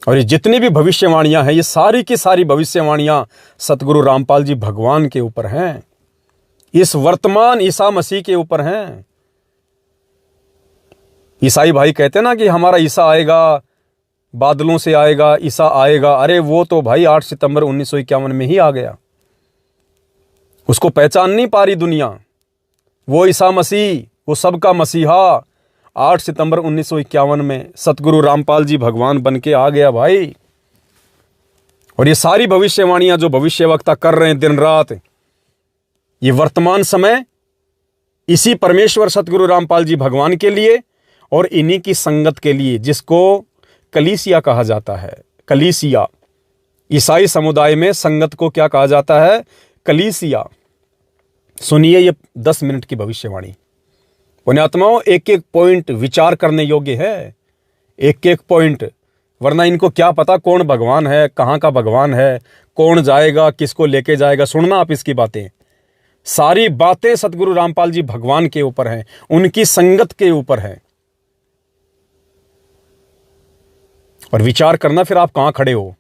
और ये जितनी भी भविष्यवाणियां हैं, ये सारी की सारी भविष्यवाणियां सतगुरु रामपाल जी भगवान के ऊपर हैं, इस वर्तमान ईसा मसीह के ऊपर हैं। ईसाई भाई कहते हैं ना कि हमारा ईसा आएगा, बादलों से आएगा, ईसा आएगा। अरे वो तो भाई 8 सितंबर 1951 में ही आ गया, उसको पहचान नहीं पा रही दुनिया। वो ईसा मसीह, वो सबका मसीहा 8 सितंबर 1951 में सतगुरु रामपाल जी भगवान बन के आ गया भाई। और ये सारी भविष्यवाणियां जो भविष्यवक्ता कर रहे हैं दिन रात, ये वर्तमान समय इसी परमेश्वर सतगुरु रामपाल जी भगवान के लिए और इन्हीं की संगत के लिए, जिसको कलीसिया कहा जाता है। कलीसिया, ईसाई समुदाय में संगत को क्या कहा जाता है? कलीसिया। सुनिए ये 10 मिनट की भविष्यवाणी। पुण्यात्माओं, एक एक पॉइंट विचार करने योग्य है, एक एक पॉइंट, वरना इनको क्या पता कौन भगवान है, कहाँ का भगवान है, कौन जाएगा, किसको लेके जाएगा। सुनना आप इसकी बातें, सारी बातें सतगुरु रामपाल जी भगवान के ऊपर हैं, उनकी संगत के ऊपर है। और विचार करना फिर आप कहां खड़े हो।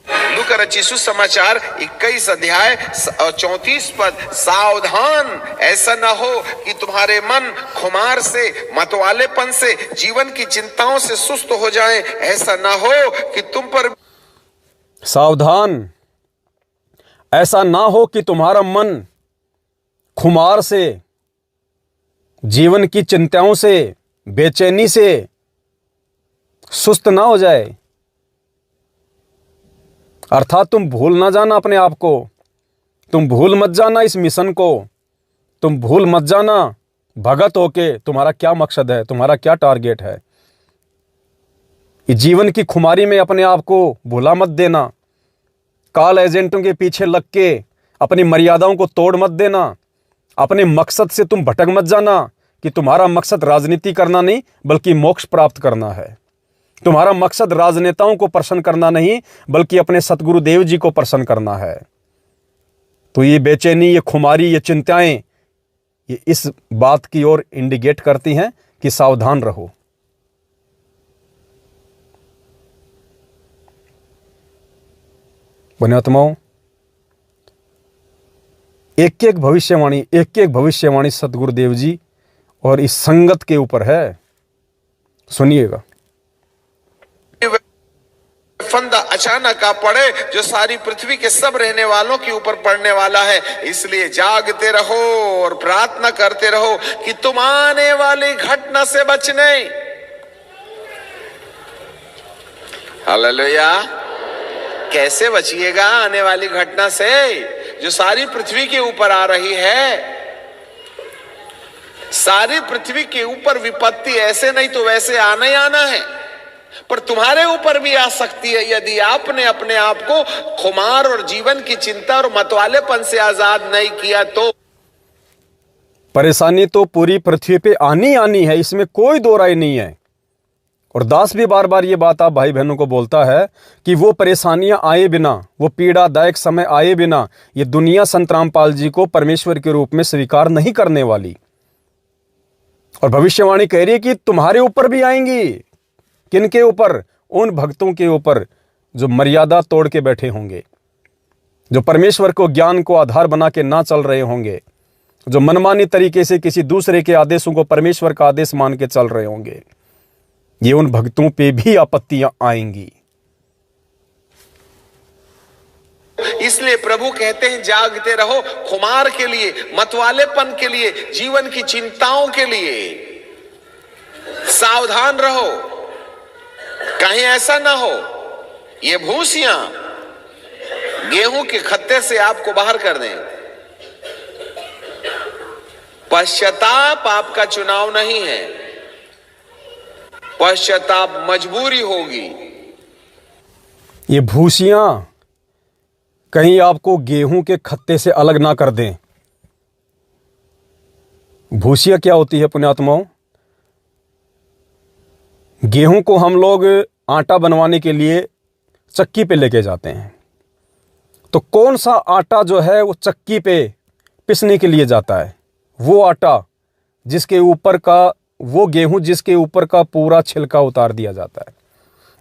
लूका रचित सुसमाचार 21 अध्याय और 34 पद, सावधान ऐसा न हो कि तुम्हारे मन खुमार से, मतवालेपन से, जीवन की चिंताओं से सुस्त हो जाएं। ऐसा न हो कि तुम पर, सावधान ऐसा ना हो कि तुम्हारा मन खुमार से, जीवन की चिंताओं से, बेचैनी से सुस्त ना हो जाए। अर्थात तुम भूल ना जाना अपने आप को, तुम भूल मत जाना इस मिशन को, तुम भूल मत जाना भगत होके तुम्हारा क्या मकसद है, तुम्हारा क्या टारगेट है। इस जीवन की खुमारी में अपने आप को भुला मत देना, काल एजेंटों के पीछे लग के अपनी मर्यादाओं को तोड़ मत देना, अपने मकसद से तुम भटक मत जाना कि तुम्हारा मकसद राजनीति करना नहीं बल्कि मोक्ष प्राप्त करना है। तुम्हारा मकसद राजनेताओं को प्रसन्न करना नहीं बल्कि अपने सतगुरु देव जी को प्रसन्न करना है। तो ये बेचैनी, ये खुमारी, ये चिंताएं, ये इस बात की ओर इंडिकेट करती हैं कि सावधान रहो। पुण्यात्माओं, एक एक भविष्यवाणी सतगुरुदेव जी और इस संगत के ऊपर है। सुनिएगा। फंदा अचानक आ पड़े जो सारी पृथ्वी के सब रहने वालों के ऊपर पड़ने वाला है। इसलिए जागते रहो और प्रार्थना करते रहो कि तुम आने वाली घटना से बचने। हालेलुया। कैसे बचिएगा आने वाली घटना से जो सारी पृथ्वी के ऊपर आ रही है? सारी पृथ्वी के ऊपर विपत्ति ऐसे नहीं तो वैसे आना ही आना है, पर तुम्हारे ऊपर भी आ सकती है यदि आपने अपने आप को खुमार और जीवन की चिंता और मतवालेपन से आजाद नहीं किया तो। परेशानी तो पूरी पृथ्वी पे आनी है, इसमें कोई दो राय नहीं है। और दास भी बार बार ये बात आप भाई बहनों को बोलता है कि वो परेशानियां आए बिना, वो पीड़ादायक समय आए बिना ये दुनिया संत रामपाल जी को परमेश्वर के रूप में स्वीकार नहीं करने वाली। और भविष्यवाणी कह रही है कि तुम्हारे ऊपर भी आएंगी। किनके ऊपर? उन भक्तों के ऊपर जो मर्यादा तोड़ के बैठे होंगे, जो परमेश्वर को ज्ञान को आधार बना के ना चल रहे होंगे, जो मनमानी तरीके से किसी दूसरे के आदेशों को परमेश्वर का आदेश मान के चल रहे होंगे। ये उन भक्तों पे भी आपत्तियां आएंगी। इसलिए प्रभु कहते हैं जागते रहो, खुमार के लिए, मतवालेपन के लिए, जीवन की चिंताओं के लिए सावधान रहो। कहीं ऐसा ना हो ये भूसियां गेहूं के खत्ते से आपको बाहर कर दें। पश्चाताप आपका चुनाव नहीं है, पश्चाताप मजबूरी होगी। ये भूसियां कहीं आपको गेहूं के खत्ते से अलग ना कर दें। भूसिया क्या होती है पुण्यात्माओं? गेहूं को हम लोग आटा बनवाने के लिए चक्की पे लेके जाते हैं, तो कौन सा आटा जो है वो चक्की पे पिसने के लिए जाता है? वो आटा जिसके ऊपर का वो गेहूं जिसके ऊपर का पूरा छिलका उतार दिया जाता है।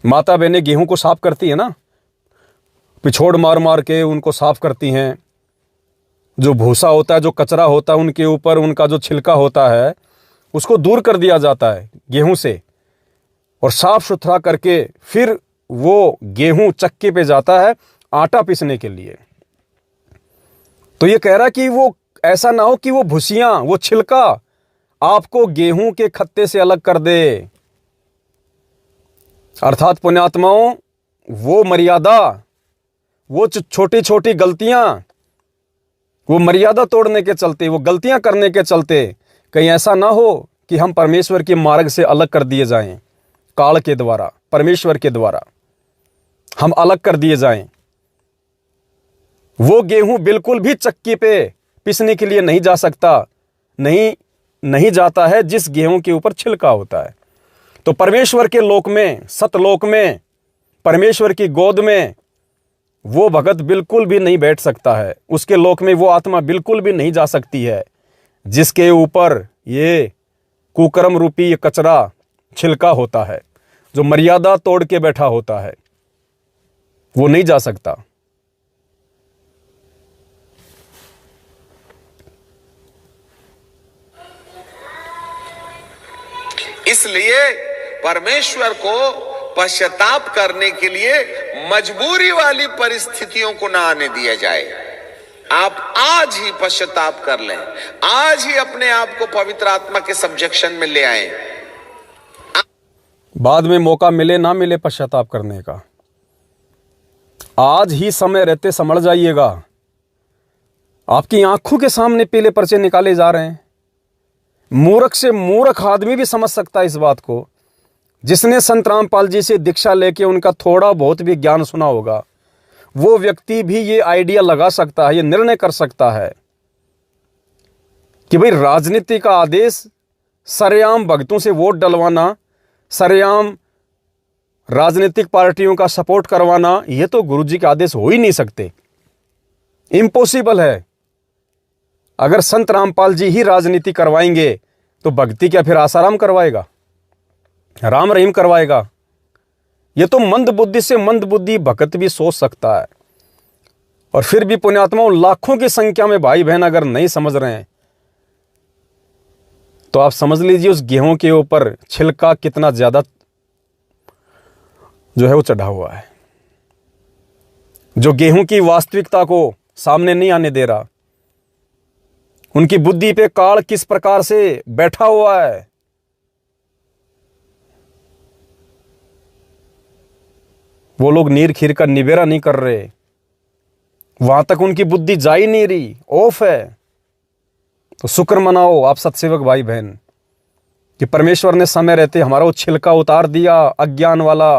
माता बहनें गेहूं को साफ करती है ना, पिछोड़ मार मार के उनको साफ करती हैं। जो भूसा होता है, जो कचरा होता है, उनके ऊपर उनका जो छिलका होता है उसको दूर कर दिया जाता है गेहूं से, और साफ सुथरा करके फिर वो गेहूं चक्की पे जाता है आटा पीसने के लिए। तो ये कह रहा कि वो ऐसा ना हो कि वो भूसियां, वो छिलका आपको गेहूं के खत्ते से अलग कर दे। अर्थात पुण्यात्माओं, वो मर्यादा, वो छोटी छोटी गलतियां, वो मर्यादा तोड़ने के चलते, वो गलतियां करने के चलते कहीं ऐसा ना हो कि हम परमेश्वर के मार्ग से अलग कर दिए जाएं। काल के द्वारा, परमेश्वर के द्वारा हम अलग कर दिए जाएं। वो गेहूं बिल्कुल भी चक्की पे पिसने के लिए नहीं जा सकता, नहीं जाता है जिस गेहूं के ऊपर छिलका होता है। तो परमेश्वर के लोक में, सतलोक में, परमेश्वर की गोद में वो भगत बिल्कुल भी नहीं बैठ सकता है। उसके लोक में वो आत्मा बिल्कुल भी नहीं जा सकती है जिसके ऊपर ये कुकर्म रूपी ये कचरा छिलका होता है, जो मर्यादा तोड़ के बैठा होता है, वो नहीं जा सकता। इसलिए परमेश्वर को पश्चाताप करने के लिए मजबूरी वाली परिस्थितियों को ना आने दिया जाए। आप आज ही पश्चाताप कर लें, आज ही अपने आप को पवित्र आत्मा के सब्जेक्शन में ले आए। बाद में मौका मिले ना मिले पश्चाताप करने का, आज ही समय रहते समझ जाइएगा। आपकी आंखों के सामने पीले पर्चे निकाले जा रहे हैं। मूर्ख से मूर्ख आदमी भी समझ सकता है इस बात को, जिसने संत रामपाल जी से दीक्षा लेके उनका थोड़ा बहुत भी ज्ञान सुना होगा। वो व्यक्ति भी ये आइडिया लगा सकता है, ये निर्णय कर सकता है कि भाई राजनीति का आदेश सरेआम भक्तों से वोट डलवाना, सरेआम राजनीतिक पार्टियों का सपोर्ट करवाना, ये तो गुरुजी के आदेश हो ही नहीं सकते, इम्पॉसिबल है। अगर संत रामपाल जी ही राजनीति करवाएंगे तो भक्ति क्या फिर आसाराम करवाएगा, राम रहीम करवाएगा? ये तो मंद बुद्धि से मंद बुद्धि भक्त भी सोच सकता है। और फिर भी पुण्यात्माओं, लाखों की संख्या में भाई बहन अगर नहीं समझ रहे हैं तो आप समझ लीजिए उस गेहूं के ऊपर छिलका कितना ज्यादा जो है वो चढ़ा हुआ है, जो गेहूं की वास्तविकता को सामने नहीं आने दे रहा। उनकी बुद्धि पे काल किस प्रकार से बैठा हुआ है। वो लोग नीर खीर का निबेरा नहीं कर रहे, वहां तक उनकी बुद्धि जा ही नहीं रही, ऑफ है। तो शुक्र मनाओ आप सत्सेवक भाई बहन कि परमेश्वर ने समय रहते हमारा वो छिलका उतार दिया अज्ञान वाला,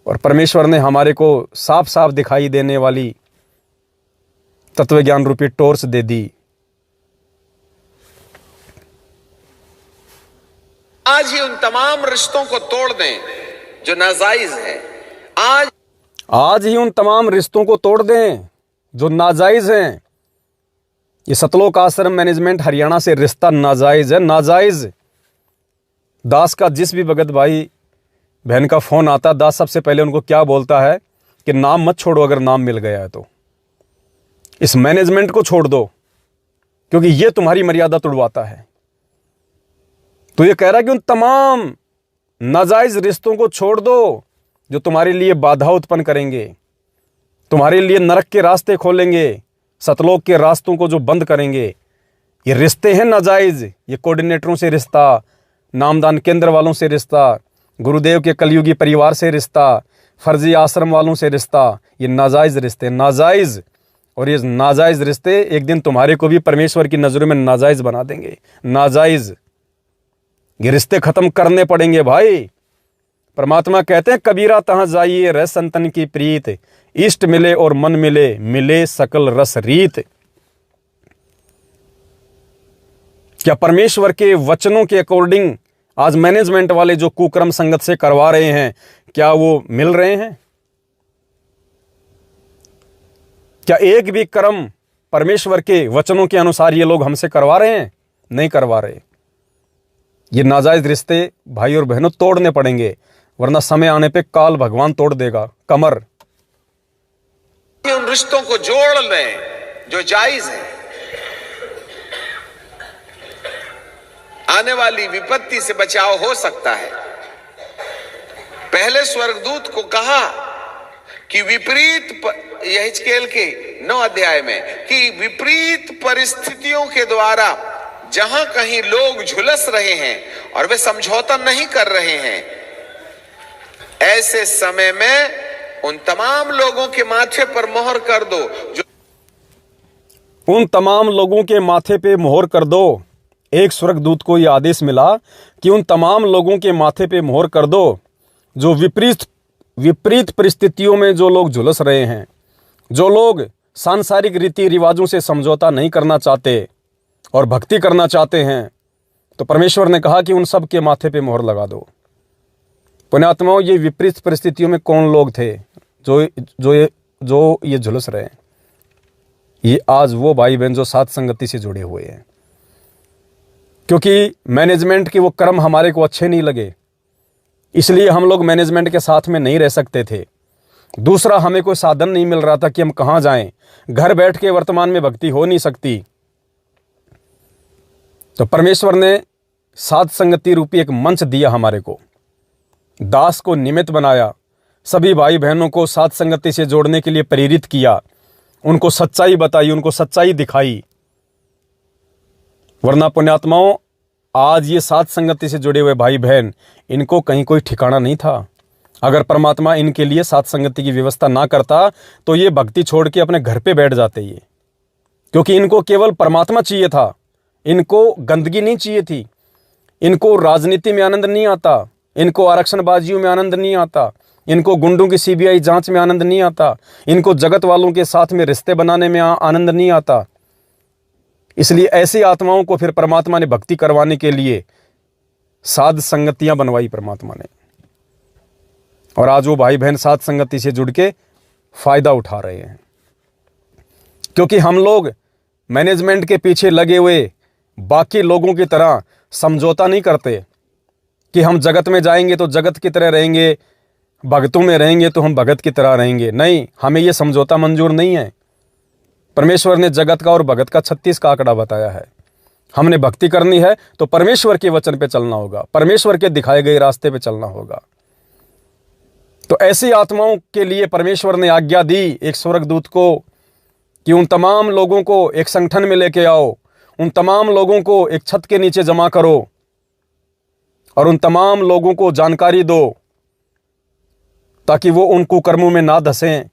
और परमेश्वर ने हमारे को साफ साफ दिखाई देने वाली तत्व ज्ञान रूपी टॉर्च दे दी। आज ही उन तमाम रिश्तों को तोड़ दें जो नाजायज है। आज ही उन तमाम रिश्तों को तोड़ दें जो नाजायज हैं। ये सतलोक आश्रम मैनेजमेंट हरियाणा से रिश्ता नाजायज है, नाजायज। दास का जिस भी भगत भाई बहन का फोन आता, दास सबसे पहले उनको क्या बोलता है कि नाम मत छोड़ो, अगर नाम मिल गया है तो इस मैनेजमेंट को छोड़ दो, क्योंकि ये तुम्हारी मर्यादा तोड़वाता है। तो ये कह रहा है कि उन तमाम नाजायज रिश्तों को छोड़ दो जो तुम्हारे लिए बाधा उत्पन्न करेंगे, तुम्हारे लिए नरक के रास्ते खोलेंगे, सतलोक के रास्तों को जो बंद करेंगे। ये रिश्ते हैं नाजायज। ये कोऑर्डिनेटरों से रिश्ता, नामदान केंद्र वालों से रिश्ता, गुरुदेव के कलयुगी परिवार से रिश्ता, फर्जी आश्रम वालों से रिश्ता, ये नाजायज रिश्ते, नाजायज। और ये नाजायज रिश्ते एक दिन तुम्हारे को भी परमेश्वर की नजरों में नाजायज बना देंगे, नाजायज। ये रिश्ते खत्म करने पड़ेंगे भाई। परमात्मा कहते हैं कबीरा तहां जाइए रह संतन की प्रीत, इष्ट मिले और मन मिले, मिले सकल रस रीत। क्या परमेश्वर के वचनों के अकॉर्डिंग आज मैनेजमेंट वाले जो कुक्रम संगत से करवा रहे हैं, क्या वो मिल रहे हैं? क्या एक भी कर्म परमेश्वर के वचनों के अनुसार ये लोग हमसे करवा रहे हैं? नहीं करवा रहे। ये नाजायज रिश्ते भाई और बहनों तोड़ने पड़ेंगे, वरना समय आने पे काल भगवान तोड़ देगा कमर। उन रिश्तों को जोड़ लें जो जायज है। आने वाली विपत्ति से बचाव हो सकता है। पहले स्वर्गदूत को कहा कि यहेजकेल के 9 अध्याय में कि विपरीत परिस्थितियों के द्वारा जहां कहीं लोग झुलस रहे हैं और वे समझौता नहीं कर रहे हैं, ऐसे समय में उन तमाम लोगों के माथे पर मोहर कर दो जो उन तमाम लोगों के माथे पे मोहर कर दो। एक स्वर्गदूत को यह आदेश मिला कि उन तमाम लोगों के माथे पे मोहर कर दो जो विपरीत परिस्थितियों में जो लोग झुलस रहे हैं, जो लोग सांसारिक रीति रिवाजों से समझौता नहीं करना चाहते और भक्ति करना चाहते हैं। तो परमेश्वर ने कहा कि उन सब के माथे पे मोहर लगा दो। पुण्यात्माओं, ये विपरीत परिस्थितियों में कौन लोग थे जो ये झुलस रहे हैं? ये आज वो भाई बहन जो साथ संगति से जुड़े हुए हैं, क्योंकि मैनेजमेंट के वो कर्म हमारे को अच्छे नहीं लगे, इसलिए हम लोग मैनेजमेंट के साथ में नहीं रह सकते थे। दूसरा, हमें कोई साधन नहीं मिल रहा था कि हम कहाँ जाएं। घर बैठ के वर्तमान में भक्ति हो नहीं सकती। तो परमेश्वर ने साध संगति रूपी एक मंच दिया हमारे को, दास को निमित्त बनाया, सभी भाई बहनों को साध संगति से जोड़ने के लिए प्रेरित किया, उनको सच्चाई बताई, उनको सच्चाई दिखाई। वरना पुण्यात्माओं, आज ये साध संगति से जुड़े हुए भाई बहन, इनको कहीं कोई ठिकाना नहीं था। अगर परमात्मा इनके लिए साध संगति की व्यवस्था ना करता तो ये भक्ति छोड़ के अपने घर पे बैठ जाते ये, क्योंकि इनको केवल परमात्मा चाहिए था, इनको गंदगी नहीं चाहिए थी, इनको राजनीति में आनंद नहीं आता, इनको आरक्षणबाजियों में आनंद नहीं आता, इनको गुंडों की सीबीआई जांच में आनंद नहीं आता, इनको जगत वालों के साथ में रिश्ते बनाने में आनंद नहीं आता। इसलिए ऐसी आत्माओं को फिर परमात्मा ने भक्ति करवाने के लिए साध संगतियां बनवाई परमात्मा ने, और आज वो भाई बहन साध संगति से जुड़ के फायदा उठा रहे हैं। क्योंकि हम लोग मैनेजमेंट के पीछे लगे हुए बाकी लोगों की तरह समझौता नहीं करते कि हम जगत में जाएंगे तो जगत की तरह रहेंगे, भगतों में रहेंगे तो हम भगत की तरह रहेंगे। नहीं, हमें यह समझौता मंजूर नहीं है। परमेश्वर ने जगत का और भगत का 36 का आंकड़ा बताया है। हमने भक्ति करनी है तो परमेश्वर के वचन पे चलना होगा, परमेश्वर के दिखाए गए रास्ते पे चलना होगा। तो ऐसी आत्माओं के लिए परमेश्वर ने आज्ञा दी एक स्वर्गदूत को कि उन तमाम लोगों को एक संगठन में लेके आओ, उन तमाम लोगों को एक छत के नीचे जमा करो और उन तमाम लोगों को जानकारी दो, ताकि वो उन कुकर्मों में ना धंसें,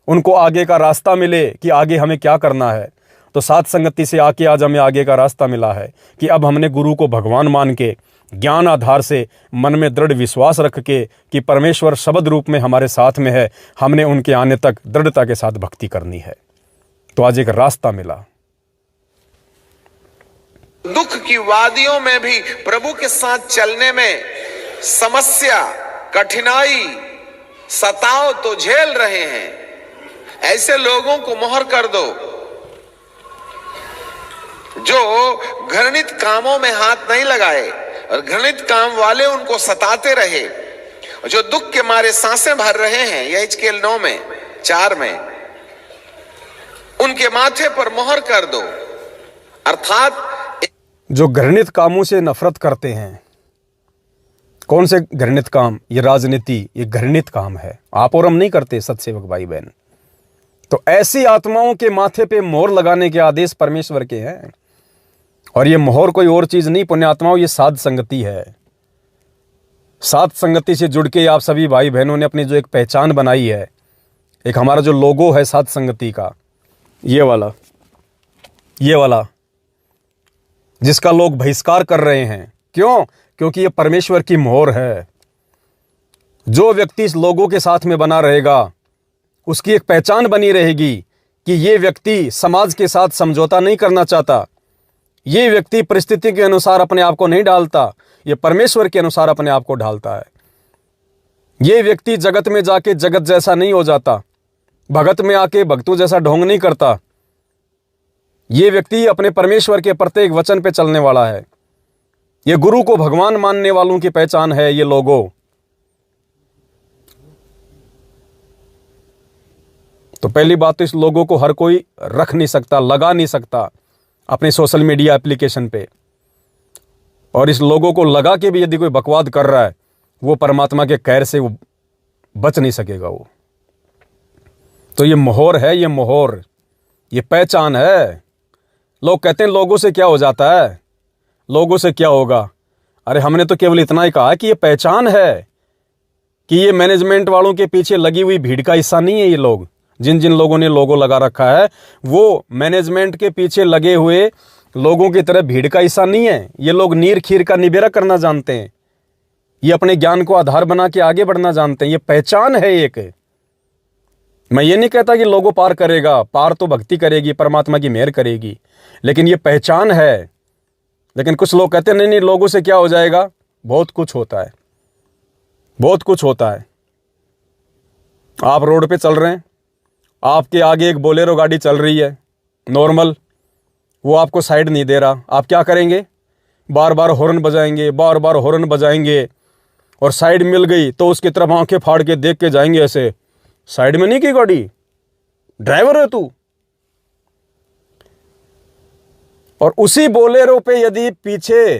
उनको आगे का रास्ता मिले कि आगे हमें क्या करना है। तो साध संगति से आके आज हमें आगे का रास्ता मिला है कि अब हमने गुरु को भगवान मान के ज्ञान आधार से मन में दृढ़ विश्वास रख के कि परमेश्वर शब्द रूप में हमारे साथ में है, हमने उनके आने तक दृढ़ता के साथ भक्ति करनी है। तो आज एक रास्ता मिला। दुख की वादियों में भी प्रभु के साथ चलने में समस्या, कठिनाई, सताव तो झेल रहे हैं, ऐसे लोगों को मोहर कर दो जो घृणित कामों में हाथ नहीं लगाए और घृणित काम वाले उनको सताते रहे, जो दुख के मारे सांसें भर रहे हैं। यहेजकेल 9:4 में उनके माथे पर मोहर कर दो। अर्थात जो घृणित कामों से नफरत करते हैं, कौन से घृणित काम? ये राजनीति, ये घृणित काम है। आप और हम नहीं करते सत्सेवक भाई बहन। तो ऐसी आत्माओं के माथे पे मोहर लगाने के आदेश परमेश्वर के हैं, और ये मोहर कोई और चीज नहीं पुण्यात्माओं, ये साध संगति है। साध संगति से जुड़ के आप सभी भाई बहनों ने अपनी जो एक पहचान बनाई है, एक हमारा जो लोगो है साध संगति का, ये वाला जिसका लोग बहिष्कार कर रहे हैं। क्यों? क्योंकि ये परमेश्वर की मोहर है। जो व्यक्ति इस लोगों के साथ में बना रहेगा, उसकी एक पहचान बनी रहेगी कि ये व्यक्ति समाज के साथ समझौता नहीं करना चाहता, ये व्यक्ति परिस्थिति के अनुसार अपने आप को नहीं डालता, ये परमेश्वर के अनुसार अपने आप को ढालता है। ये व्यक्ति जगत में जाके जगत जैसा नहीं हो जाता, भगत में आके भक्तों जैसा ढोंग नहीं करता। ये व्यक्ति अपने परमेश्वर के प्रत्येक वचन पे चलने वाला है। ये गुरु को भगवान मानने वालों की पहचान है ये लोगो। तो पहली बात तो इस लोगों को हर कोई रख नहीं सकता, लगा नहीं सकता अपने सोशल मीडिया एप्लीकेशन पे। और इस लोगों को लगा के भी यदि कोई बकवाद कर रहा है, वो परमात्मा के कहर से वो बच नहीं सकेगा वो। तो ये मोहर है, ये मोहर, ये पहचान है। लोग कहते हैं लोगों से क्या हो जाता है, लोगों से क्या होगा। अरे हमने तो केवल इतना ही कहा कि ये पहचान है, कि ये मैनेजमेंट वालों के पीछे लगी हुई भीड़ का हिस्सा नहीं है। ये लोग, जिन जिन लोगों ने लोगो लगा रखा है, वो मैनेजमेंट के पीछे लगे हुए लोगों की तरह भीड़ का हिस्सा नहीं है। ये लोग नीर खीर का निबेरा करना जानते हैं, ये अपने ज्ञान को आधार बना के आगे बढ़ना जानते हैं। ये पहचान है एक। मैं ये नहीं कहता कि लोगों पार करेगा, पार तो भक्ति करेगी, परमात्मा की मेहर करेगी, लेकिन ये पहचान है। लेकिन कुछ लोग कहते हैं नहीं नहीं लोगों से क्या हो जाएगा। बहुत कुछ होता है, बहुत कुछ होता है। आप रोड पे चल रहे हैं, आपके आगे एक बोलेरो गाड़ी चल रही है नॉर्मल, वो आपको साइड नहीं दे रहा। आप क्या करेंगे, बार बार हॉर्न बजाएंगे, बार बार हॉर्न बजाएंगे, और साइड मिल गई तो उसकी तरफ आंखें फाड़ के देख के जाएंगे ऐसे, साइड में नहीं की गाड़ी, ड्राइवर है तू। और उसी बोलेरो पे यदि पीछे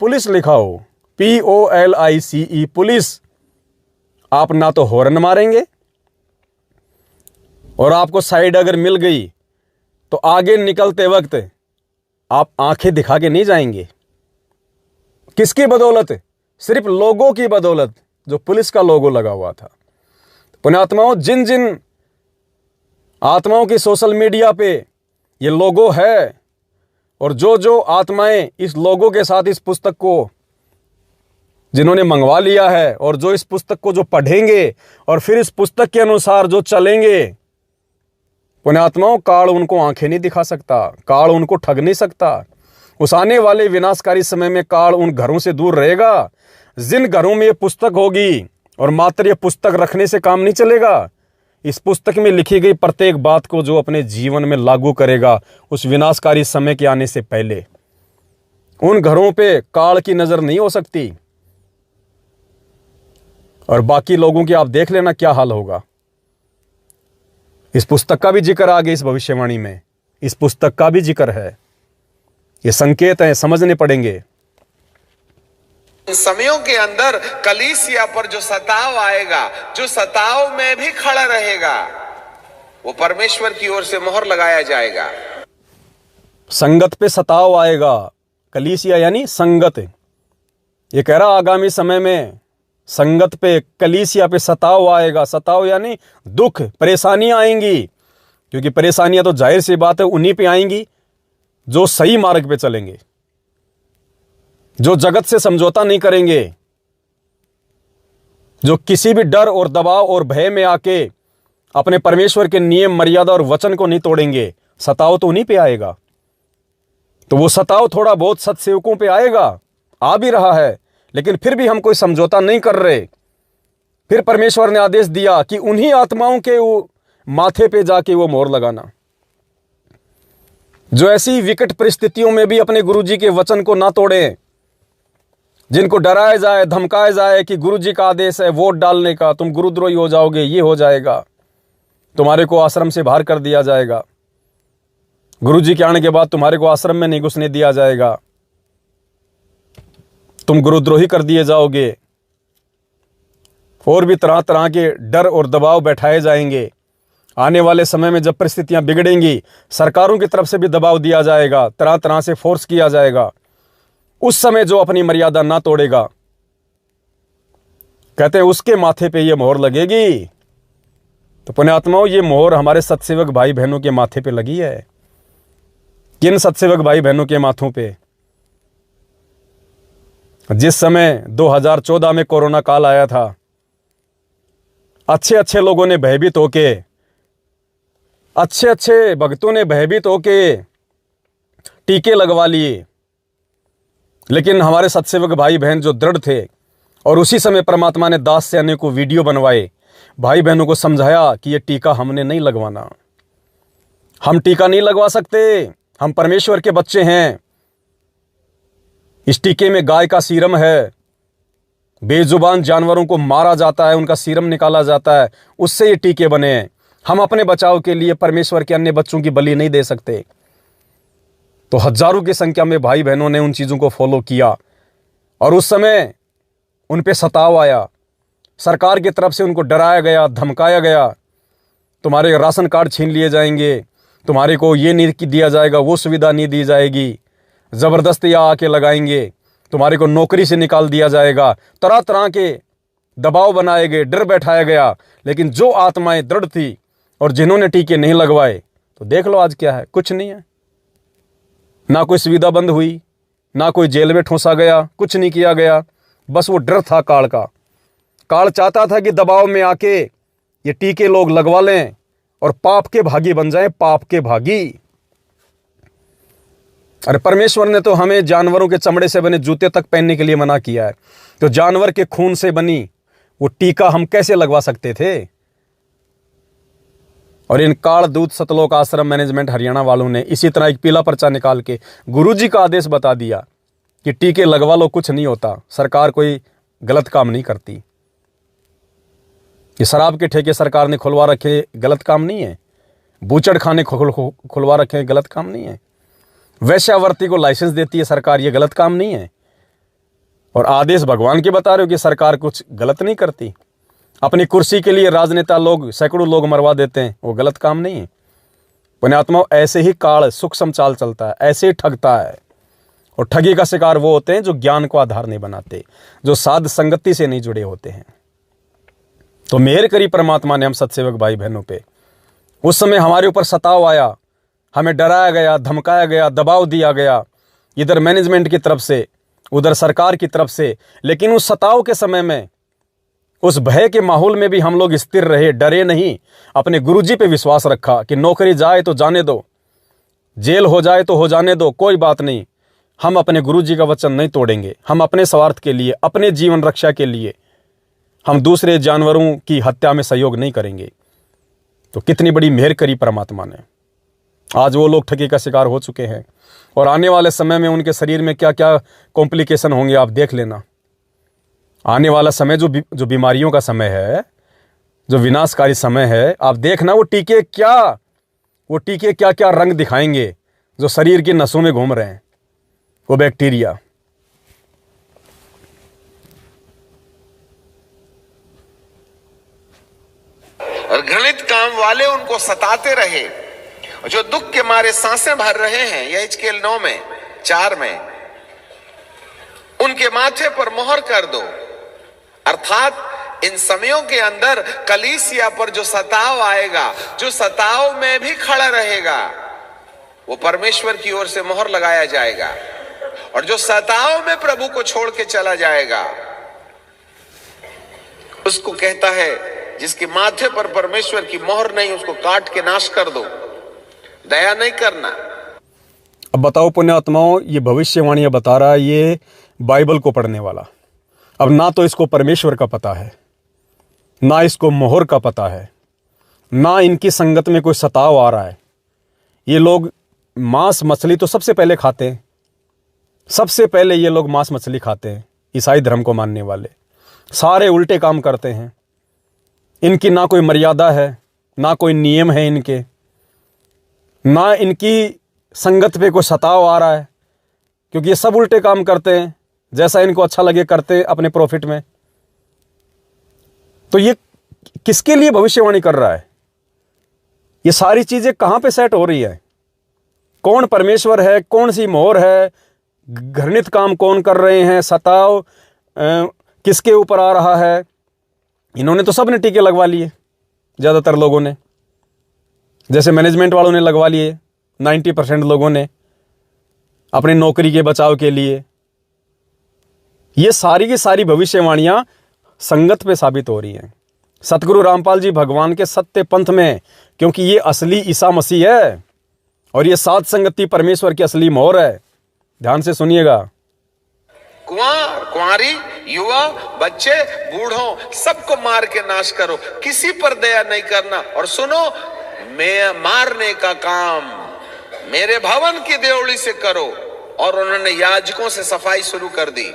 पुलिस लिखा हो, POLICE पुलिस, आप ना तो हॉर्न मारेंगे, और आपको साइड अगर मिल गई तो आगे निकलते वक्त आप आंखें दिखा के नहीं जाएंगे। किसकी बदौलत, सिर्फ लोगों की बदौलत, जो पुलिस का लोगो लगा हुआ था। पुण्यात्माओं, जिन जिन आत्माओं की सोशल मीडिया पे ये लोगो है, और जो जो आत्माएं इस लोगों के साथ इस पुस्तक को जिन्होंने मंगवा लिया है, और जो इस पुस्तक को जो पढ़ेंगे और फिर इस पुस्तक के अनुसार जो चलेंगे, पुण्यात्माओं, काल उनको आंखें नहीं दिखा सकता, काल उनको ठग नहीं सकता। उस आने वाले विनाशकारी समय में काल उन घरों से दूर रहेगा जिन घरों में ये पुस्तक होगी। और मात्र ये पुस्तक रखने से काम नहीं चलेगा, इस पुस्तक में लिखी गई प्रत्येक बात को जो अपने जीवन में लागू करेगा उस विनाशकारी समय के आने से पहले, उन घरों पे काल की नजर नहीं हो सकती। और बाकी लोगों की आप देख लेना क्या हाल होगा। इस पुस्तक का भी जिक्र आगे इस भविष्यवाणी में, इस पुस्तक का भी जिक्र है। ये संकेत हैं, समझने पड़ेंगे। समयों के अंदर कलीसिया पर जो सताव आएगा, जो सताव में भी खड़ा रहेगा, वो परमेश्वर की ओर से मोहर लगाया जाएगा। संगत पे सताव आएगा, कलीसिया यानी संगत। ये कह रहा आगामी समय में संगत पे, कलीसिया पे सताव आएगा। सताव यानी दुख, परेशानियां आएंगी, क्योंकि परेशानियां तो जाहिर सी बात है उन्हीं पे आएंगी जो सही मार्ग पे चलेंगे, जो जगत से समझौता नहीं करेंगे, जो किसी भी डर और दबाव और भय में आके अपने परमेश्वर के नियम, मर्यादा और वचन को नहीं तोड़ेंगे। सताव तो उन्हीं पे आएगा। तो वो सताव थोड़ा बहुत सत्सेवकों पे आएगा, आ भी रहा है, लेकिन फिर भी हम कोई समझौता नहीं कर रहे। फिर परमेश्वर ने आदेश दिया कि उन्हीं आत्माओं के माथे पे जाके वो मोहर लगाना, जो ऐसी विकट परिस्थितियों में भी अपने गुरुजी के वचन को ना तोड़ें, जिनको डराया जाए, धमकाया जाए कि गुरुजी का आदेश है वोट डालने का, तुम गुरुद्रोही हो जाओगे, ये हो जाएगा, तुम्हारे को आश्रम से बाहर कर दिया जाएगा, गुरुजी के आने के बाद तुम्हारे को आश्रम में नहीं घुसने दिया जाएगा, तुम गुरुद्रोही कर दिए जाओगे, और भी तरह तरह के डर और दबाव बैठाए जाएंगे। आने वाले समय में जब परिस्थितियां बिगड़ेंगी, सरकारों की तरफ से भी दबाव दिया जाएगा, तरह तरह से फोर्स किया जाएगा। उस समय जो अपनी मर्यादा ना तोड़ेगा, कहते हैं उसके माथे पे ये मोहर लगेगी। तो पुण्यात्माओं, ये मोहर हमारे सत्सेवक भाई बहनों के माथे पे लगी है। किन सत्सेवक भाई बहनों के माथों पे? जिस समय 2014 में कोरोना काल आया था, अच्छे अच्छे लोगों ने भयभीत होके, अच्छे अच्छे भक्तों ने भयभीत होके टीके लगवा लिए, लेकिन हमारे सत्सेवक भाई बहन जो दृढ़ थे, और उसी समय परमात्मा ने दास से अनेकों वीडियो बनवाए, भाई बहनों को समझाया कि ये टीका हमने नहीं लगवाना, हम टीका नहीं लगवा सकते, हम परमेश्वर के बच्चे हैं, इस टीके में गाय का सीरम है, बेजुबान जानवरों को मारा जाता है, उनका सीरम निकाला जाता है, उससे ये टीके बने हैं। हम अपने बचाव के लिए परमेश्वर के अन्य बच्चों की बलि नहीं दे सकते। तो हजारों की संख्या में भाई बहनों ने उन चीज़ों को फॉलो किया और उस समय उन पे सताव आया। सरकार की तरफ से उनको डराया गया, धमकाया गया, तुम्हारे राशन कार्ड छीन लिए जाएंगे, तुम्हारे को ये नहीं दिया जाएगा, वो सुविधा नहीं दी जाएगी, ज़बरदस्ती आके लगाएंगे, तुम्हारे को नौकरी से निकाल दिया जाएगा। तरह तरह के दबाव बनाए गए, डर बैठाया गया। लेकिन जो आत्माएं दृढ़ थी और जिन्होंने टीके नहीं लगवाए, तो देख लो आज क्या है, कुछ नहीं है। ना कोई सुविधा बंद हुई, ना कोई जेल में ठूंसा गया, कुछ नहीं किया गया। बस वो डर था काल का। काल चाहता था कि दबाव में आके ये टीके लोग लगवा लें और पाप के भागी बन जाएं, पाप के भागी। अरे परमेश्वर ने तो हमें जानवरों के चमड़े से बने जूते तक पहनने के लिए मना किया है, तो जानवर के खून से बनी वो टीका हम कैसे लगवा सकते थे? और इन काल दूत सतलोक आश्रम मैनेजमेंट हरियाणा वालों ने इसी तरह एक पीला पर्चा निकाल के गुरुजी का आदेश बता दिया कि टीके लगवा लो, कुछ नहीं होता, सरकार कोई गलत काम नहीं करती। ये शराब के ठेके सरकार ने खुलवा रखे, गलत काम नहीं है। बूचड़ खाने खुलवा रखे, गलत काम नहीं है। वैश्यावर्ती को लाइसेंस देती है सरकार, ये गलत काम नहीं है। और आदेश भगवान के बता रहे हो कि सरकार कुछ गलत नहीं करती। अपनी कुर्सी के लिए राजनेता लोग सैकड़ों लोग मरवा देते हैं, वो गलत काम नहीं है। पुण्यात्मा, ऐसे ही काल सूक्ष्म चाल चलता है, ऐसे ही ठगता है। और ठगी का शिकार वो होते हैं जो ज्ञान को आधार नहीं बनाते, जो साध संगति से नहीं जुड़े होते हैं। तो मेहर करी परमात्मा ने हम सत्सेवक भाई बहनों पे। उस समय हमारे ऊपर सताव आया, हमें डराया गया, धमकाया गया, दबाव दिया गया, इधर मैनेजमेंट की तरफ से, उधर सरकार की तरफ से। लेकिन उस सताव के समय में, उस भय के माहौल में भी हम लोग स्थिर रहे, डरे नहीं। अपने गुरुजी पे विश्वास रखा कि नौकरी जाए तो जाने दो, जेल हो जाए तो हो जाने दो, कोई बात नहीं, हम अपने गुरुजी का वचन नहीं तोड़ेंगे। हम अपने स्वार्थ के लिए, अपने जीवन रक्षा के लिए हम दूसरे जानवरों की हत्या में सहयोग नहीं करेंगे। तो कितनी बड़ी मेहर करी परमात्मा ने। आज वो लोग ठगी का शिकार हो चुके हैं और आने वाले समय में उनके शरीर में क्या क्या कॉम्प्लिकेशन होंगे आप देख लेना। आने वाला समय जो बीमारियों का समय है, जो विनाशकारी समय है, आप देखना वो टीके क्या क्या रंग दिखाएंगे जो शरीर की नसों में घूम रहे हैं, वो बैक्टीरिया। और घृणित काम वाले उनको सताते रहे, जो दुख के मारे सांसें भर रहे हैं, यह हिजकेल 9:4 में, उनके माथे पर मोहर कर दो। अर्थात इन समयों के अंदर कलीसिया पर जो सताव आएगा, जो सताव में भी खड़ा रहेगा, वो परमेश्वर की ओर से मोहर लगाया जाएगा। और जो सताव में प्रभु को छोड़ के चला जाएगा, उसको कहता है जिसके माथे पर परमेश्वर की मोहर नहीं, उसको काट के नाश कर दो, दया नहीं करना। अब बताओ पुण्यात्माओं, ये भविष्यवाणियां बता रहा है ये बाइबल को पढ़ने वाला। अब ना तो इसको परमेश्वर का पता है, ना इसको मोहर का पता है, ना इनकी संगत में कोई सताव आ रहा है। ये लोग मांस मछली तो सबसे पहले खाते हैं, सबसे पहले ये लोग मांस मछली खाते हैं। ईसाई धर्म को मानने वाले सारे उल्टे काम करते हैं। इनकी ना कोई मर्यादा है, ना कोई नियम है इनके, ना इनकी संगत पे कोई सताव आ रहा है, क्योंकि ये सब उल्टे काम करते हैं, जैसा इनको अच्छा लगे करते अपने प्रॉफिट में। तो ये किसके लिए भविष्यवाणी कर रहा है? ये सारी चीजें कहां पे सेट हो रही है? कौन परमेश्वर है, कौन सी मोहर है, घृणित काम कौन कर रहे हैं, सताव किसके ऊपर आ रहा है? इन्होंने तो सब ने टीके लगवा लिए, ज़्यादातर लोगों ने, जैसे मैनेजमेंट वालों ने लगवा लिए, 90% लोगों ने अपनी नौकरी के बचाव के लिए। ये सारी की सारी भविष्यवाणियां संगत पे साबित हो रही हैं। सतगुरु रामपाल जी भगवान के सत्य पंथ में, क्योंकि ये असली ईसा मसीह है और ये साध संगति परमेश्वर की असली मोहर है। ध्यान से सुनिएगा। कुंवार, कुंवारी, युवा, बच्चे, बूढ़ों, सबको मार के नाश करो, किसी पर दया नहीं करना। और सुनो, मैं मारने का काम मेरे भवन की देवड़ी से करो, और उन्होंने याजकों से सफाई शुरू कर दी।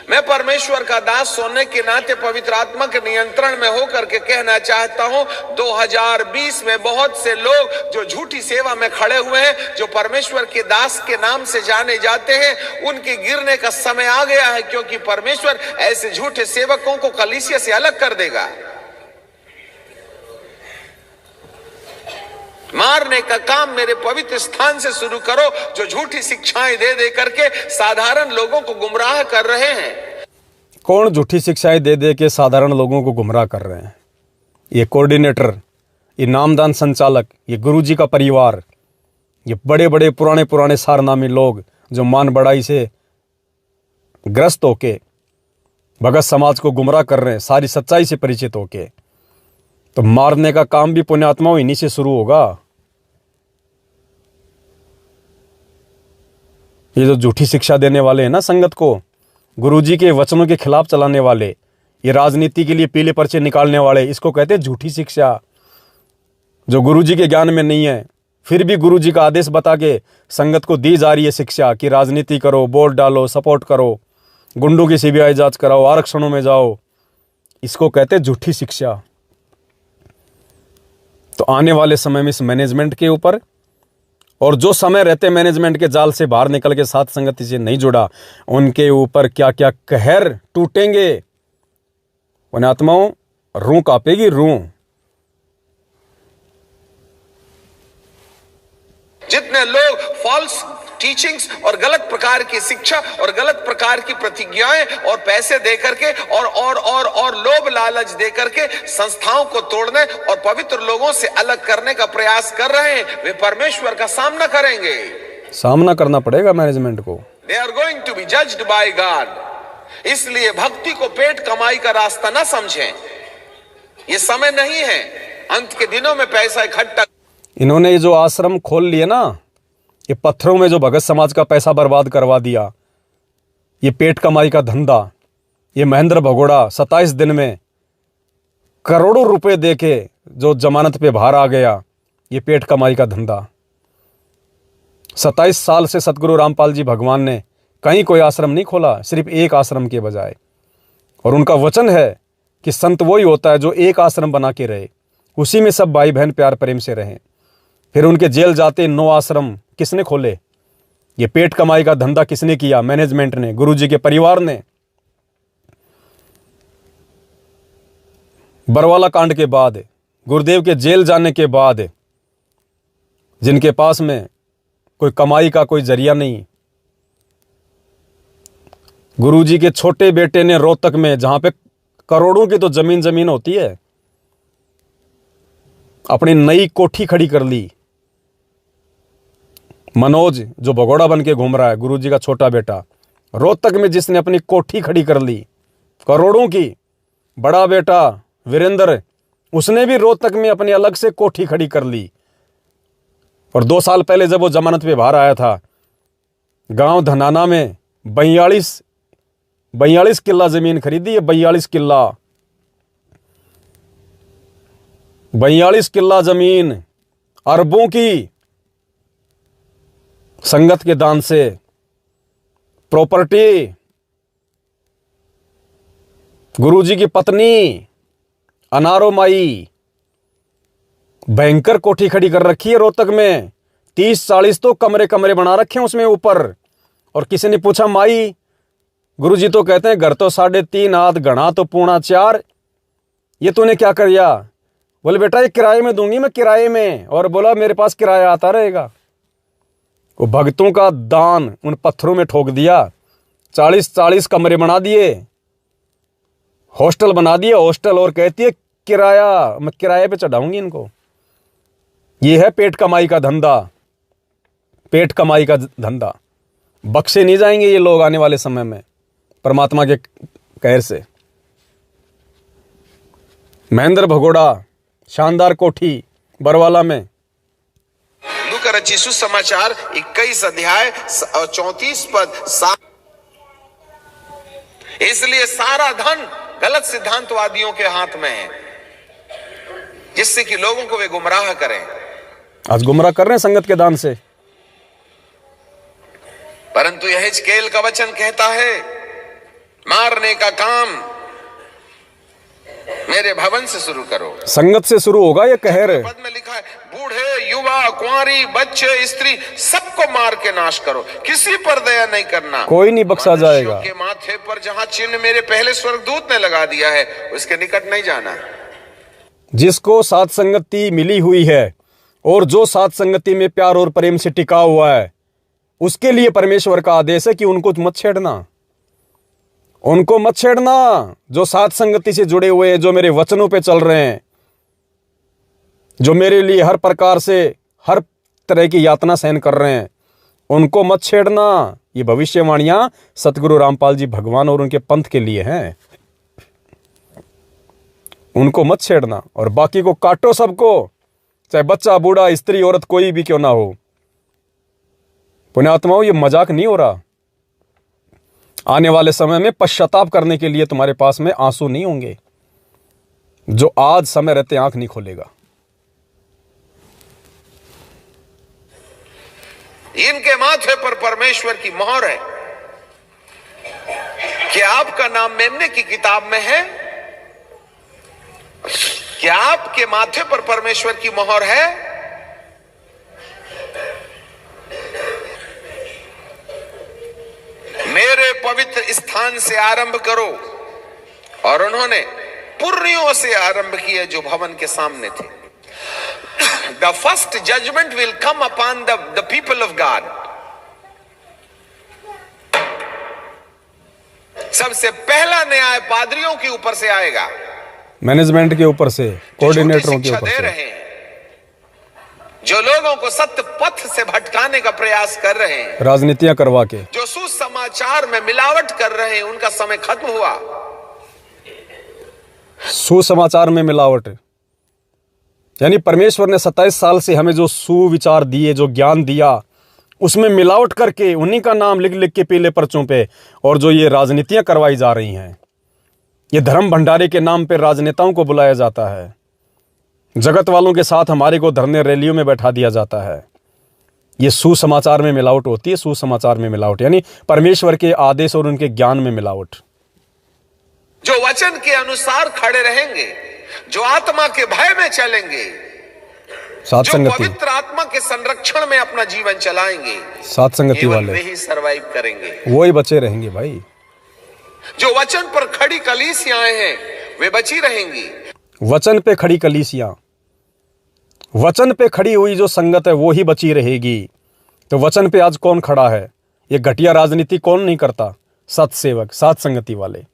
मैं परमेश्वर का दास होने के नाते पवित्र आत्मा के नियंत्रण में होकर के कहना चाहता हूं, 2020 में बहुत से लोग जो झूठी सेवा में खड़े हुए हैं, जो परमेश्वर के दास के नाम से जाने जाते हैं, उनके गिरने का समय आ गया है, क्योंकि परमेश्वर ऐसे झूठे सेवकों को कलीसिया से अलग कर देगा। मारने का काम मेरे पवित्र स्थान से शुरू करो, जो झूठी शिक्षाएं दे दे करके साधारण लोगों को गुमराह कर रहे हैं। कौन झूठी शिक्षाएं दे दे के साधारण लोगों को गुमराह कर रहे हैं? ये कोऑर्डिनेटर, ये नामदान संचालक, ये गुरुजी का परिवार, ये बड़े बड़े पुराने सारनामी लोग जो मान बढ़ाई से ग्रस्त होके भगत समाज को गुमराह कर रहे हैं, सारी सच्चाई से परिचित होके। तो मारने का काम भी पुण्यात्माओं इन्हीं से शुरू होगा। ये जो झूठी शिक्षा देने वाले हैं ना संगत को, गुरुजी के वचनों के खिलाफ चलाने वाले, ये राजनीति के लिए पीले पर्चे निकालने वाले, इसको कहते हैं झूठी शिक्षा, जो गुरुजी के ज्ञान में नहीं है। फिर भी गुरुजी का आदेश बता के संगत को दी जा रही है शिक्षा कि राजनीति करो, वोट डालो, सपोर्ट करो, गुंडों की सीबीआई जांच कराओ, आरक्षणों में जाओ, इसको कहते हैं झूठी शिक्षा। तो आने वाले समय में इस मैनेजमेंट के ऊपर, और जो समय रहते मैनेजमेंट के जाल से बाहर निकल के साथ संगति से नहीं जुड़ा, उनके ऊपर क्या क्या कहर टूटेंगे। पुण्यात्माओं, रूह कांपेगी, रूह। जितने लोग फॉल्स टीचिंग्स और गलत प्रकार की शिक्षा और गलत प्रकार की प्रतिज्ञाएं और पैसे दे करके और लोभ लालच दे करके संस्थाओं को तोड़ने और पवित्र लोगों से अलग करने का प्रयास कर रहे हैं, वे परमेश्वर का सामना करेंगे। सामना करना पड़ेगा मैनेजमेंट को। They are going to be judged by God. इसलिए भक्ति को पेट कमाई का रास्ता ना समझें। ये समय नहीं है अंत के दिनों में पैसा इकट्ठा। इन्होंने ये जो आश्रम खोल लिए ना, ये पत्थरों में जो भगत समाज का पैसा बर्बाद करवा दिया, ये पेट कमाई का धंधा। ये महेंद्र भगोड़ा 27 दिन में करोड़ों रुपए देके जो जमानत पे बाहर आ गया, ये पेट कमाई का धंधा। 27 साल से सतगुरु रामपाल जी भगवान ने कहीं कोई आश्रम नहीं खोला, सिर्फ एक आश्रम के बजाय। और उनका वचन है कि संत वही होता है जो एक आश्रम बना के रहे, उसी में सब भाई बहन प्यार प्रेम से रहें। फिर उनके जेल जाते 9 आश्रम किसने खोले? ये पेट कमाई का धंधा किसने किया? मैनेजमेंट ने, गुरुजी के परिवार ने। बरवाला कांड के बाद, गुरुदेव के जेल जाने के बाद, जिनके पास में कोई कमाई का कोई जरिया नहीं, गुरुजी के छोटे बेटे ने रोहतक में, जहां पे करोड़ों की तो जमीन होती है, अपनी नई कोठी खड़ी कर ली। मनोज जो भगोड़ा बन के घूम रहा है, गुरुजी का छोटा बेटा, रोहतक में जिसने अपनी कोठी खड़ी कर ली करोड़ों की। बड़ा बेटा वीरेंद्र, उसने भी रोहतक में अपनी अलग से कोठी खड़ी कर ली। और 2 साल पहले जब वो जमानत पे बाहर आया था, गांव धनाना में 42 किल्ला जमीन खरीदी है। 42 किल्ला जमीन, अरबों की संगत के दान से प्रॉपर्टी। गुरुजी की पत्नी अनारो माई भयंकर कोठी खड़ी कर रखी है रोहतक में। 30-40 तो कमरे बना रखे हैं उसमें ऊपर। और किसी ने पूछा, माई, गुरुजी तो कहते हैं घर तो 3.5 हाथ, घना तो 4.25, ये तूने क्या कर दिया? बोले, बेटा ये किराए में दूंगी, मैं किराए में। और बोला, मेरे पास किराया आता रहेगा। वो भक्तों का दान उन पत्थरों में ठोक दिया। 40 कमरे बना दिए, हॉस्टल बना दिए, हॉस्टल। और कहती है किराया, मैं किराए पे चढ़ाऊंगी इनको। ये है पेट कमाई का धंधा, पेट कमाई का धंधा। बख्शे नहीं जाएंगे ये लोग आने वाले समय में परमात्मा के कहर से। महेंद्र भगोड़ा, शानदार कोठी बरवाला में। लूका रचित सुसमाचार 21 अध्याय और 34 पद। इसलिए सारा धन गलत सिद्धांतवादियों के हाथ में है, जिससे कि लोगों को वे गुमराह करें। आज गुमराह कर रहे हैं संगत के दान से। परंतु यह हिजकेल का वचन कहता है, मारने का काम मेरे भवन से शुरू करो। संगत से शुरू होगा ये कहर। पद में लिखा है, बूढ़े, युवा, कुंवारी, बच्चे, स्त्री, सबको मार के नाश करो, किसी पर दया नहीं करना, कोई नहीं बख्शा जाएगा। मनुष्यों के माथे पर जहां चिन्ह मेरे पहले स्वर्गदूत ने लगा दिया है, उसके निकट नहीं जाना। जिसको सात संगति मिली हुई है और जो सात संगति में प्यार और प्रेम से टिका हुआ है, उसके लिए परमेश्वर का आदेश है कि उनको मत छेड़ना, उनको मत छेड़ना। जो सात संगति से जुड़े हुए हैं, जो मेरे वचनों पे चल रहे हैं, जो मेरे लिए हर प्रकार से हर तरह की यातना सहन कर रहे हैं, उनको मत छेड़ना। ये भविष्यवाणियां सतगुरु रामपाल जी भगवान और उनके पंथ के लिए हैं। उनको मत छेड़ना और बाकी को काटो सबको, चाहे बच्चा, बूढ़ा, स्त्री, औरत, कोई भी क्यों ना हो। पुण्यात्माओं, ये मजाक नहीं हो रहा। आने वाले समय में पश्चाताप करने के लिए तुम्हारे पास में आंसू नहीं होंगे, जो आज समय रहते आंख नहीं खोलेगा। इनके माथे पर परमेश्वर की मोहर है। क्या आपका नाम मेमने की किताब में है? क्या आपके माथे पर परमेश्वर की मोहर है? मेरे पवित्र स्थान से आरंभ करो। और उन्होंने पुर्रियों से आरंभ किया जो भवन के सामने थे। The first judgment will come upon the people of God. सबसे पहला न्याय पादरियों के ऊपर से आएगा, मैनेजमेंट के ऊपर से, कोऑर्डिनेटरों के ऊपर दे से, रहे हैं, जो लोगों को सत्य पथ से भटकाने का प्रयास कर रहे हैं, राजनीतियां करवा के, जो सुसमाचार में मिलावट कर रहे हैं, उनका समय खत्म हुआ। सुसमाचार में मिलावट यानी परमेश्वर ने 27 साल से हमें जो सुविचार दिए, जो ज्ञान दिया, उसमें मिलावट करके उन्हीं का नाम लिख लिख के पीले पर्चों पे, और जो ये राजनीतियां करवाई जा रही हैं, ये धर्म भंडारे के नाम पे राजनेताओं को बुलाया जाता है, जगत वालों के साथ हमारे को धरने रैलियों में बैठा दिया जाता है। ये सुसमाचार में मिलावट होती है। सुसमाचार में मिलावट यानी परमेश्वर के आदेश और उनके ज्ञान में मिलावट। जो वचन के अनुसार खड़े रहेंगे, जो आत्मा के भय में चलेंगे, सात जो संगति, पवित्र आत्मा के संरक्षण में अपना जीवन चलाएंगे, सात संगति केवल वाले वे ही सरवाइव करेंगे। वो ही बचे रहेंगे भाई। जो वचन पर खड़ी कलीसियां हैं, वे बची रहेंगी। वचन पे खड़ी कलीसियां, वचन पे खड़ी हुई जो संगत है, वो ही बची रहेगी। तो वचन पे आज कौन खड़ा है? ये घटिया राजनीति कौन नहीं करता? सत्सेवक, सात संगति वाले।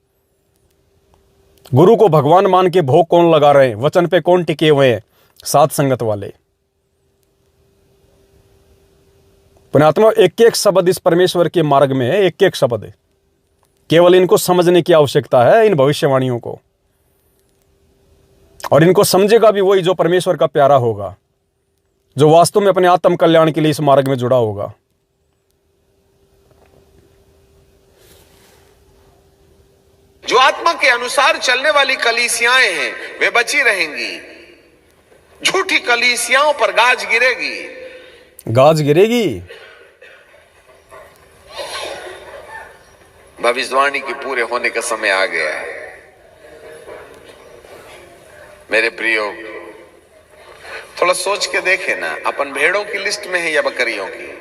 गुरु को भगवान मान के भोग कौन लगा रहे हैं? वचन पे कौन टिके हुए हैं? सात संगत वाले। पुण्यात्मा, एक एक शब्द इस परमेश्वर के मार्ग में है, एक एक शब्द है। केवल इनको समझने की आवश्यकता है, इन भविष्यवाणियों को। और इनको समझेगा भी वही जो परमेश्वर का प्यारा होगा, जो वास्तव में अपने आत्म कल्याण के लिए इस मार्ग में जुड़ा होगा। जो आत्मा के अनुसार चलने वाली कलीसियाएं हैं, वे बची रहेंगी। झूठी कलीसियाओं पर गाज गिरेगी, गाज गिरेगी। भविष्यवाणी के पूरे होने का समय आ गया है। मेरे प्रियो, थोड़ा सोच के देखे ना, अपन भेड़ों की लिस्ट में है या बकरियों की?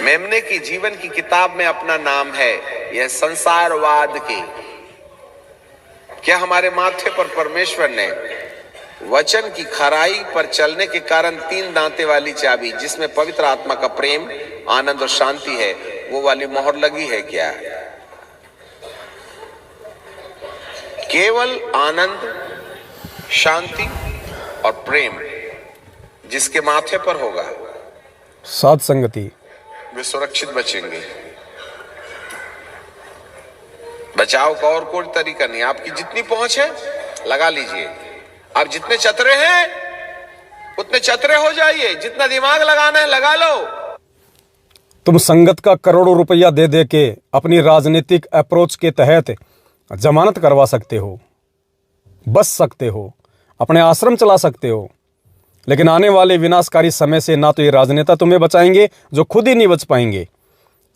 मेमने की जीवन की किताब में अपना नाम है यह संसारवाद की। क्या हमारे माथे पर परमेश्वर ने वचन की खराई पर चलने के कारण 3 दांते वाली चाबी, जिसमें पवित्र आत्मा का प्रेम, आनंद और शांति है, वो वाली मोहर लगी है क्या? केवल आनंद, शांति और प्रेम जिसके माथे पर होगा, सात संगति, वे सुरक्षित बचेंगे। बचाव का और कोई तरीका नहीं। आपकी जितनी पहुंच है लगा लीजिए। आप जितने चतरे हैं उतने चतरे हो जाइए। जितना दिमाग लगाना है लगा लो। तुम संगत का करोड़ों रुपया दे दे के अपनी राजनीतिक अप्रोच के तहत जमानत करवा सकते हो, बच सकते हो, अपने आश्रम चला सकते हो, लेकिन आने वाले विनाशकारी समय से ना तो ये राजनेता तुम्हें बचाएंगे जो खुद ही नहीं बच पाएंगे,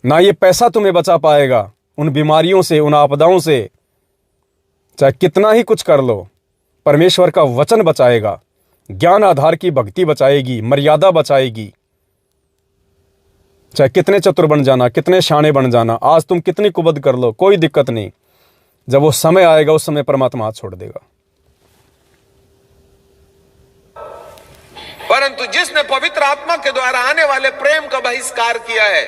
ना ये पैसा तुम्हें बचा पाएगा उन बीमारियों से, उन आपदाओं से। चाहे कितना ही कुछ कर लो, परमेश्वर का वचन बचाएगा, ज्ञान आधार की भक्ति बचाएगी, मर्यादा बचाएगी। चाहे कितने चतुर बन जाना, कितने शाणे बन जाना, आज तुम कितनी कुबद कर लो, कोई दिक्कत नहीं। जब वो समय आएगा उस समय परमात्मा हाथ छोड़ देगा। परंतु जिसने पवित्र आत्मा के द्वारा आने वाले प्रेम का बहिष्कार किया है,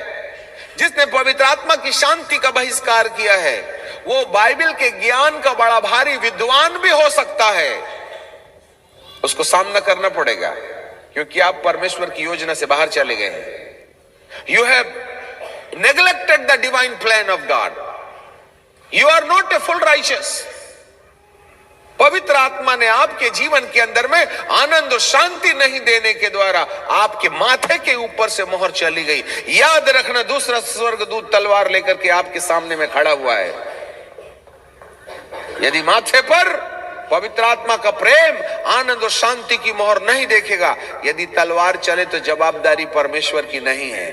जिसने पवित्र आत्मा की शांति का बहिष्कार किया है, वो बाइबल के ज्ञान का बड़ा भारी विद्वान भी हो सकता है। उसको सामना करना पड़ेगा, क्योंकि आप परमेश्वर की योजना से बाहर चले गए हैं। You have neglected the divine plan of God. You are not a full righteous. पवित्र आत्मा ने आपके जीवन के अंदर में आनंद और शांति नहीं देने के द्वारा आपके माथे के ऊपर से मोहर चली गई। याद रखना, दूसरा स्वर्गदूत तलवार लेकर के आपके सामने में खड़ा हुआ है। यदि माथे पर पवित्र आत्मा का प्रेम, आनंद और शांति की मोहर नहीं देखेगा, यदि तलवार चले तो जवाबदारी परमेश्वर की नहीं है।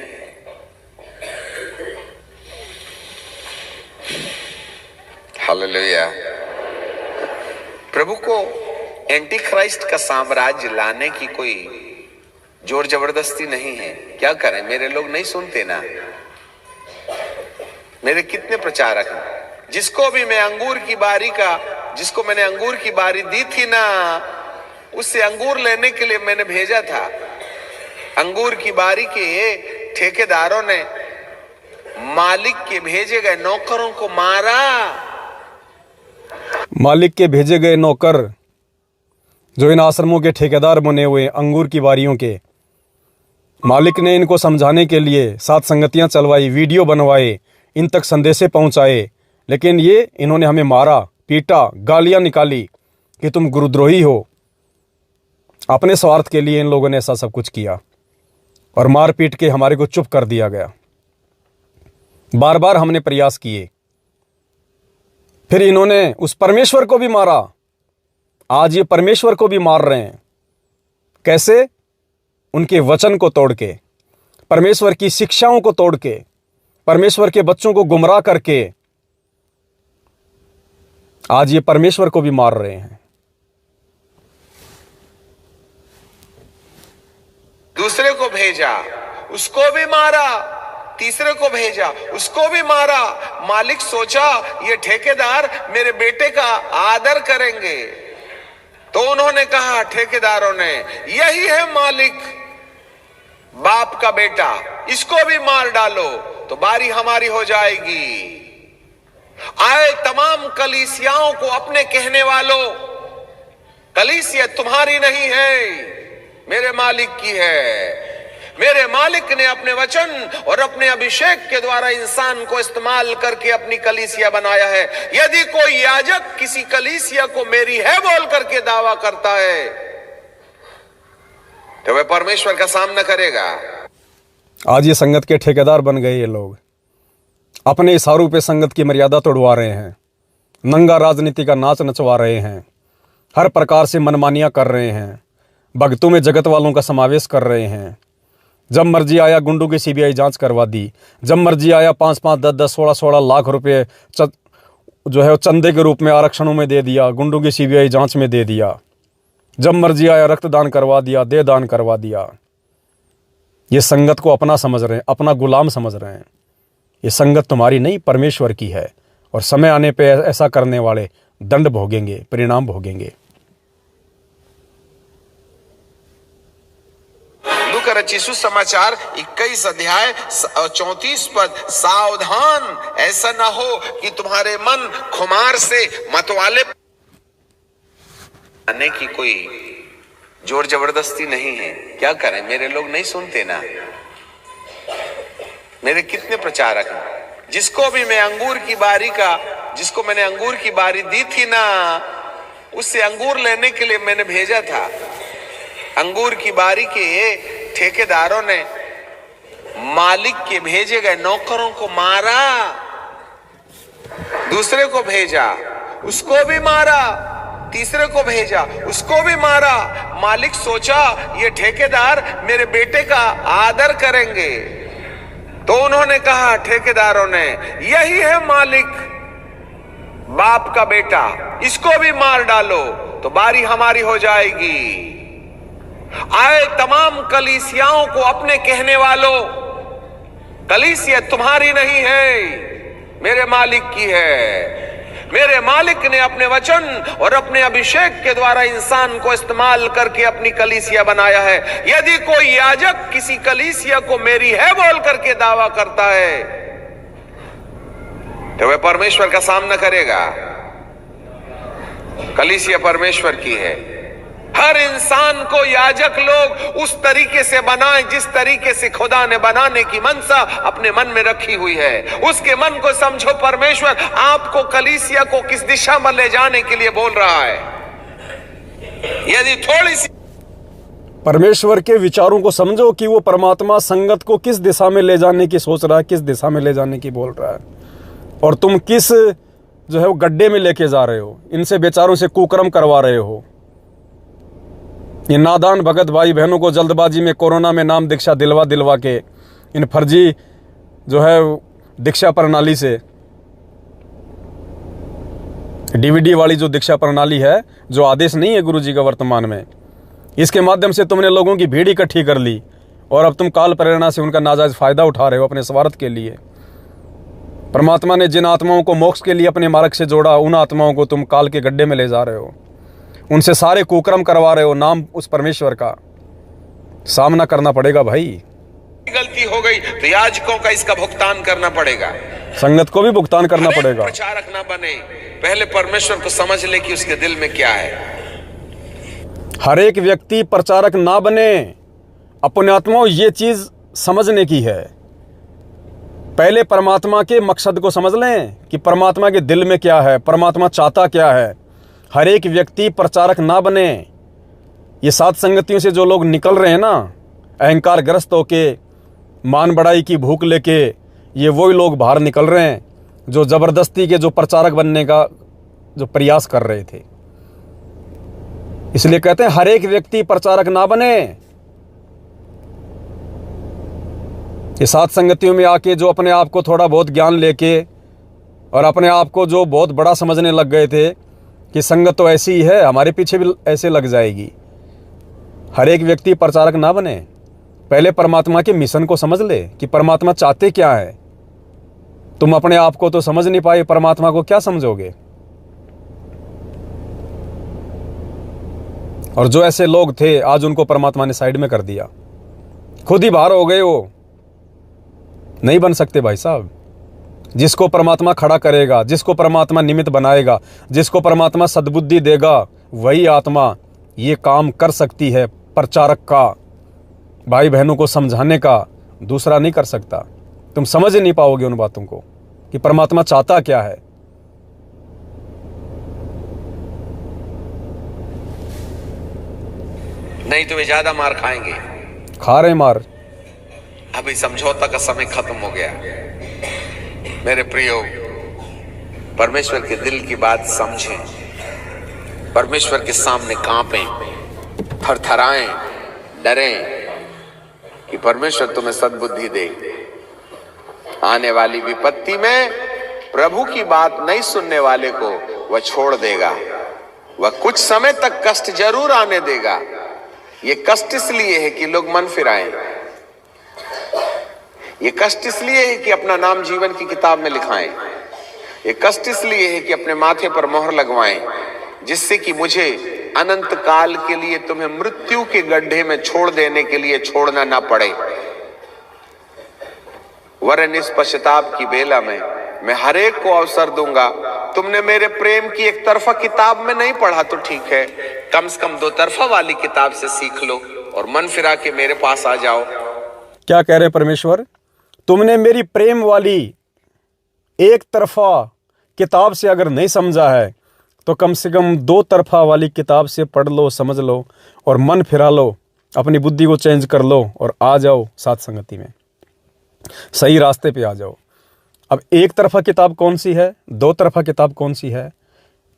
हालेलुया। प्रभु को एंटी क्राइस्ट का साम्राज्य लाने की कोई जोर जबरदस्ती नहीं है। क्या करें, मेरे लोग नहीं सुनते ना। मेरे कितने प्रचारक हैं, जिसको भी मैं अंगूर की बारी का, जिसको मैंने अंगूर की बारी दी थी ना, उससे अंगूर लेने के लिए मैंने भेजा था। अंगूर की बारी के ठेकेदारों ने मालिक के भेजे गए नौकरों को मारा। मालिक के भेजे गए नौकर जो इन आश्रमों के ठेकेदार बने हुए अंगूर की बारियों के, मालिक ने इनको समझाने के लिए साथ संगतियां चलवाई, वीडियो बनवाए, इन तक संदेशे पहुंचाए, लेकिन ये इन्होंने हमें मारा, पीटा, गालियां निकाली कि तुम गुरुद्रोही हो। अपने स्वार्थ के लिए इन लोगों ने ऐसा सब कुछ किया और मार पीट के हमारे को चुप कर दिया गया। बार बार हमने प्रयास किए, फिर इन्होंने उस परमेश्वर को भी मारा। आज ये परमेश्वर को भी मार रहे हैं। कैसे? उनके वचन को तोड़ के, परमेश्वर की शिक्षाओं को तोड़ के, परमेश्वर के बच्चों को गुमराह करके आज ये परमेश्वर को भी मार रहे हैं। दूसरे को भेजा, उसको भी मारा। तीसरे को भेजा, उसको भी मारा। मालिक सोचा ये ठेकेदार मेरे बेटे का आदर करेंगे, तो उन्होंने कहा, ठेकेदारों ने, यही है मालिक, बाप का बेटा, इसको भी मार डालो तो बारी हमारी हो जाएगी। आए तमाम कलीसियाओं को अपने कहने वालों, कलीसिया तुम्हारी नहीं है, मेरे मालिक की है। मेरे मालिक ने अपने वचन और अपने अभिषेक के द्वारा इंसान को इस्तेमाल करके अपनी कलीसिया बनाया है। यदि कोई याजक किसी कलीसिया को मेरी है बोल करके दावा करता है, तो वह परमेश्वर का सामना करेगा। आज ये संगत के ठेकेदार बन गए। ये लोग अपने इशारों पे संगत की मर्यादा तोड़वा रहे हैं, नंगा राजनीति का नाच नचवा रहे हैं, हर प्रकार से मनमानियां कर रहे हैं, भक्तों में जगत वालों का समावेश कर रहे हैं। जब मर्जी आया गुंडों की सीबीआई जांच करवा दी, जब मर्जी आया 5-5, 10-10, 16-16 लाख रुपए जो है चंदे के रूप में आरक्षणों में दे दिया, गुंडों की सीबीआई जांच में दे दिया। जब मर्जी आया रक्तदान करवा दिया, देह दान करवा दिया। ये संगत को अपना समझ रहे हैं, अपना गुलाम समझ रहे हैं। ये संगत तुम्हारी नहीं, परमेश्वर की है, और समय आने पे ऐसा करने वाले दंड भोगेंगे, परिणाम भोगेंगे। रचित सुसमाचार 21 अध्याय 34 पद, सावधान ऐसा ना हो कि तुम्हारे मन खुमार से मतवाले आने की कोई जोर जबरदस्ती नहीं है। क्या करें, मेरे लोग नहीं सुनते ना। मेरे कितने प्रचारक हैं, जिसको भी मैं अंगूर की बारी का, जिसको मैंने अंगूर की बारी दी थी ना, उससे अंगूर लेने के लिए मैंने भेजा था। अंगूर की बारी के ठेकेदारों ने मालिक के भेजे गए नौकरों को मारा। दूसरे को भेजा, उसको भी मारा। तीसरे को भेजा, उसको भी मारा। मालिक सोचा ये ठेकेदार मेरे बेटे का आदर करेंगे, तो उन्होंने कहा ठेकेदारों ने, यही है मालिक, बाप का बेटा, इसको भी मार डालो तो बारी हमारी हो जाएगी। आए तमाम कलीसियाओं को अपने कहने वालों, कलीसिया तुम्हारी नहीं है, मेरे मालिक की है। मेरे मालिक ने अपने वचन और अपने अभिषेक के द्वारा इंसान को इस्तेमाल करके अपनी कलीसिया बनाया है। यदि कोई याजक किसी कलीसिया को मेरी है बोल करके दावा करता है तो वह परमेश्वर का सामना करेगा। कलीसिया परमेश्वर की है। हर इंसान को याजक लोग उस तरीके से बनाएं जिस तरीके से खुदा ने बनाने की मनसा अपने मन में रखी हुई है। उसके मन को समझो। परमेश्वर आपको कलीसिया को किस दिशा में ले जाने के लिए बोल रहा है। यदि थोड़ी सी परमेश्वर के विचारों को समझो कि वो परमात्मा संगत को किस दिशा में ले जाने की सोच रहा है, किस दिशा में ले जाने की बोल रहा है, और तुम किस जो है वो गड्ढे में लेके जा रहे हो। इनसे बेचारों से कुकर्म करवा रहे हो। ये नादान भगत भाई बहनों को जल्दबाजी में कोरोना में नाम दीक्षा दिलवा के इन फर्जी जो है दीक्षा प्रणाली से, डीवीडी वाली जो दीक्षा प्रणाली है, जो आदेश नहीं है गुरुजी का वर्तमान में, इसके माध्यम से तुमने लोगों की भीड़ इकट्ठी कर ली और अब तुम काल प्रेरणा से उनका नाजायज फायदा उठा रहे हो अपने स्वार्थ के लिए। परमात्मा ने जिन आत्माओं को मोक्ष के लिए अपने मार्ग से जोड़ा, उन आत्माओं को तुम काल के गड्ढे में ले जा रहे हो। उनसे सारे कुकर्म करवा रहे हो। नाम उस परमेश्वर का सामना करना पड़ेगा भाई। गलती हो गई तो याजकों का इसका भुगतान करना पड़ेगा, संगत को भी भुगतान करना पड़ेगा। प्रचारक ना बने, पहले परमेश्वर को समझ ले कि उसके दिल में क्या है। हर एक व्यक्ति प्रचारक ना बने। अपने आत्माओं ये चीज समझने की है। पहले परमात्मा के मकसद को समझ लें कि परमात्मा के दिल में क्या है, परमात्मा चाहता क्या है। हर एक व्यक्ति प्रचारक ना बने। ये सात संगतियों से जो लोग निकल रहे हैं ना, अहंकार ग्रस्त होके, मान बढ़ाई की भूख लेके, ये वही लोग बाहर निकल रहे हैं जो जबरदस्ती के जो प्रचारक बनने का जो प्रयास कर रहे थे। इसलिए कहते हैं हर एक व्यक्ति प्रचारक ना बने। ये सात संगतियों में आके जो अपने आप को थोड़ा बहुत ज्ञान लेके और अपने आप को जो बहुत बड़ा समझने लग गए थे कि संगत तो ऐसी ही है, हमारे पीछे भी ऐसे लग जाएगी। हर एक व्यक्ति प्रचारक ना बने। पहले परमात्मा के मिशन को समझ ले कि परमात्मा चाहते क्या है। तुम अपने आप को तो समझ नहीं पाए, परमात्मा को क्या समझोगे। और जो ऐसे लोग थे आज उनको परमात्मा ने साइड में कर दिया। खुद ही बाहर हो गए। वो नहीं बन सकते भाई साहब। जिसको परमात्मा खड़ा करेगा, जिसको परमात्मा निमित्त बनाएगा, जिसको परमात्मा सद्बुद्धि देगा, वही आत्मा ये काम कर सकती है। प्रचारक का, भाई बहनों को समझाने का दूसरा नहीं कर सकता। तुम समझ नहीं पाओगे उन बातों को कि परमात्मा चाहता क्या है। नहीं तो वे ज्यादा मार खाएंगे। खा रहे मार। अभी समझौता का समय खत्म हो गया। मेरे प्रियो, परमेश्वर के दिल की बात समझें। परमेश्वर के सामने कांपें, थरथराएं, डरें कि परमेश्वर तुम्हें सद्बुद्धि दे। आने वाली विपत्ति में प्रभु की बात नहीं सुनने वाले को वह छोड़ देगा। वह कुछ समय तक कष्ट जरूर आने देगा। ये कष्ट इसलिए है कि लोग मन फिराएं। ये कष्ट इसलिए है कि अपना नाम जीवन की किताब में लिखाएं। ये कष्ट इसलिए है कि अपने माथे पर मोहर लगवाएं, जिससे कि मुझे अनंत काल के लिए तुम्हें मृत्यु के गड्ढे में छोड़ देने के लिए छोड़ना ना पड़े। वरन इस पश्चाताप की बेला में मैं हर एक को अवसर दूंगा। तुमने मेरे प्रेम की एक तरफा किताब में नहीं पढ़ा तो ठीक है, कम से कम दो तरफा वाली किताब से सीख लो और मन फिरा के मेरे पास आ जाओ। क्या कह रहे परमेश्वर? तुमने मेरी प्रेम वाली एक तरफा किताब से अगर नहीं समझा है तो कम से कम दो तरफा वाली किताब से पढ़ लो, समझ लो और मन फिरा लो, अपनी बुद्धि को चेंज कर लो और आ जाओ साथ संगति में, सही रास्ते पे आ जाओ। अब एक तरफा किताब कौन सी है, दो तरफा किताब कौन सी है?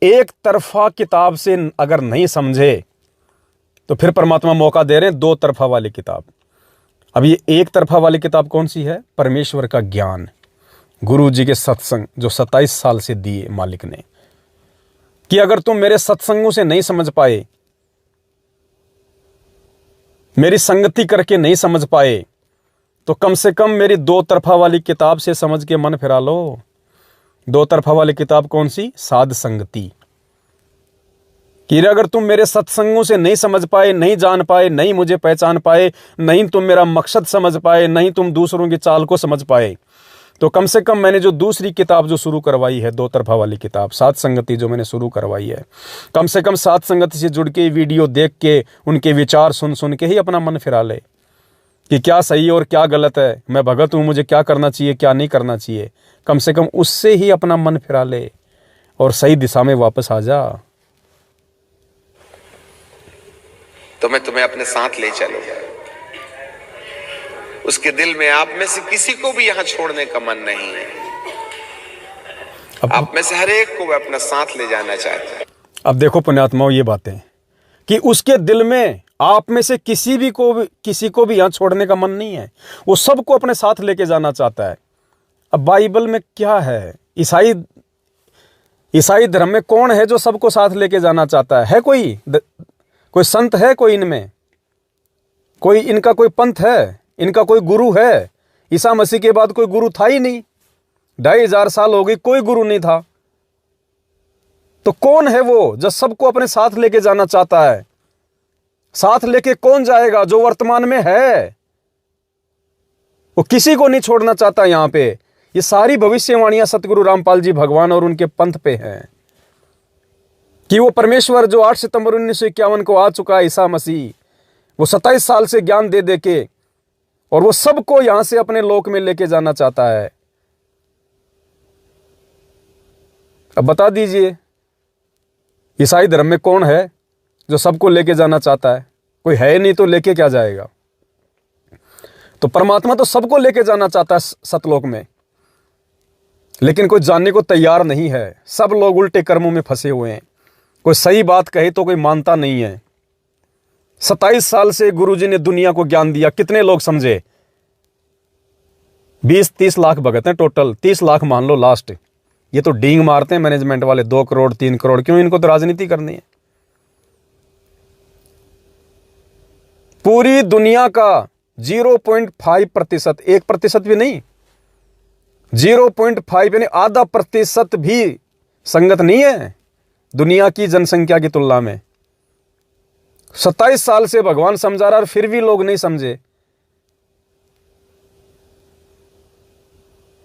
एक तरफा किताब से अगर नहीं समझे तो फिर परमात्मा मौका दे रहे हैं दो तरफा वाली किताब। अब ये एक तरफा वाली किताब कौन सी है? परमेश्वर का ज्ञान, गुरु जी के सत्संग जो 27 साल से दिए मालिक ने, कि अगर तुम मेरे सत्संगों से नहीं समझ पाए, मेरी संगति करके नहीं समझ पाए, तो कम से कम मेरी दो तरफा वाली किताब से समझ के मन फिरा लो। दो तरफा वाली किताब कौन सी? साध संगति। कि अगर तुम मेरे सत्संगों से नहीं समझ पाए, नहीं जान पाए, नहीं मुझे पहचान पाए, नहीं तुम मेरा मकसद समझ पाए, नहीं तुम दूसरों की चाल को समझ पाए, तो कम से कम मैंने जो दूसरी किताब जो शुरू करवाई है, दो तरफा वाली किताब साध संगति जो मैंने शुरू करवाई है, कम से कम साध संगति से जुड़ के वीडियो देख के उनके विचार सुन सुन के ही अपना मन फिरा ले कि क्या सही और क्या गलत है, मैं भगत हूं, मुझे क्या करना चाहिए क्या नहीं करना चाहिए। कम से कम उससे ही अपना मन फिरा ले और सही दिशा में वापस आ जा। तो मैं तुम्हें अपने साथ ले चलूंगा। उसके दिल में आप में से किसी को भी यहां छोड़ने का मन नहीं है। आप में से हर एक को वह अपना साथ ले जाना चाहता है। अब देखो पुण्यात्माओं, ये बातें कि उसके दिल में आप में से किसी को भी यहां छोड़ने का मन नहीं है, वो सबको अपने साथ लेके जाना चाहता है। अब बाइबल में क्या है? ईसाई धर्म में कौन है जो सबको साथ लेके जाना चाहता है? कोई संत है? कोई इनमें कोई इनका कोई पंथ है? इनका कोई गुरु है? ईसा मसीह के बाद कोई गुरु था ही नहीं, 2500 साल हो गई, कोई गुरु नहीं था। तो कौन है वो जो सबको अपने साथ लेके जाना चाहता है? साथ लेके कौन जाएगा? जो वर्तमान में है, वो किसी को नहीं छोड़ना चाहता। यहां पे ये सारी भविष्यवाणियां सतगुरु रामपाल जी भगवान और उनके पंथ पे हैं कि वो परमेश्वर जो 8 सितंबर 1951 को आ चुका है, ईसा मसीह, वो 27 साल से ज्ञान दे दे के और वो सबको यहां से अपने लोक में लेके जाना चाहता है। अब बता दीजिए, ईसाई धर्म में कौन है जो सबको लेके जाना चाहता है? कोई है नहीं, तो लेके क्या जाएगा? तो परमात्मा तो सबको लेके जाना चाहता है सतलोक में, लेकिन कोई जानने को तैयार नहीं है। सब लोग उल्टे कर्मों में फंसे हुए हैं। कोई सही बात कहे तो कोई मानता नहीं है। 27 साल से गुरुजी ने दुनिया को ज्ञान दिया, कितने लोग समझे? 20-30 लाख भगत हैं टोटल, 30 लाख मान लो लास्ट। ये तो डींग मारते हैं मैनेजमेंट वाले, 2 करोड़ 3 करोड़, क्यों? इनको तो राजनीति करनी है। पूरी दुनिया का 0.5%, 1% भी नहीं, 0.5 यानी आधा प्रतिशत भी संगत नहीं है दुनिया की जनसंख्या की तुलना में। 27 साल से भगवान समझा रहा और फिर भी लोग नहीं समझे।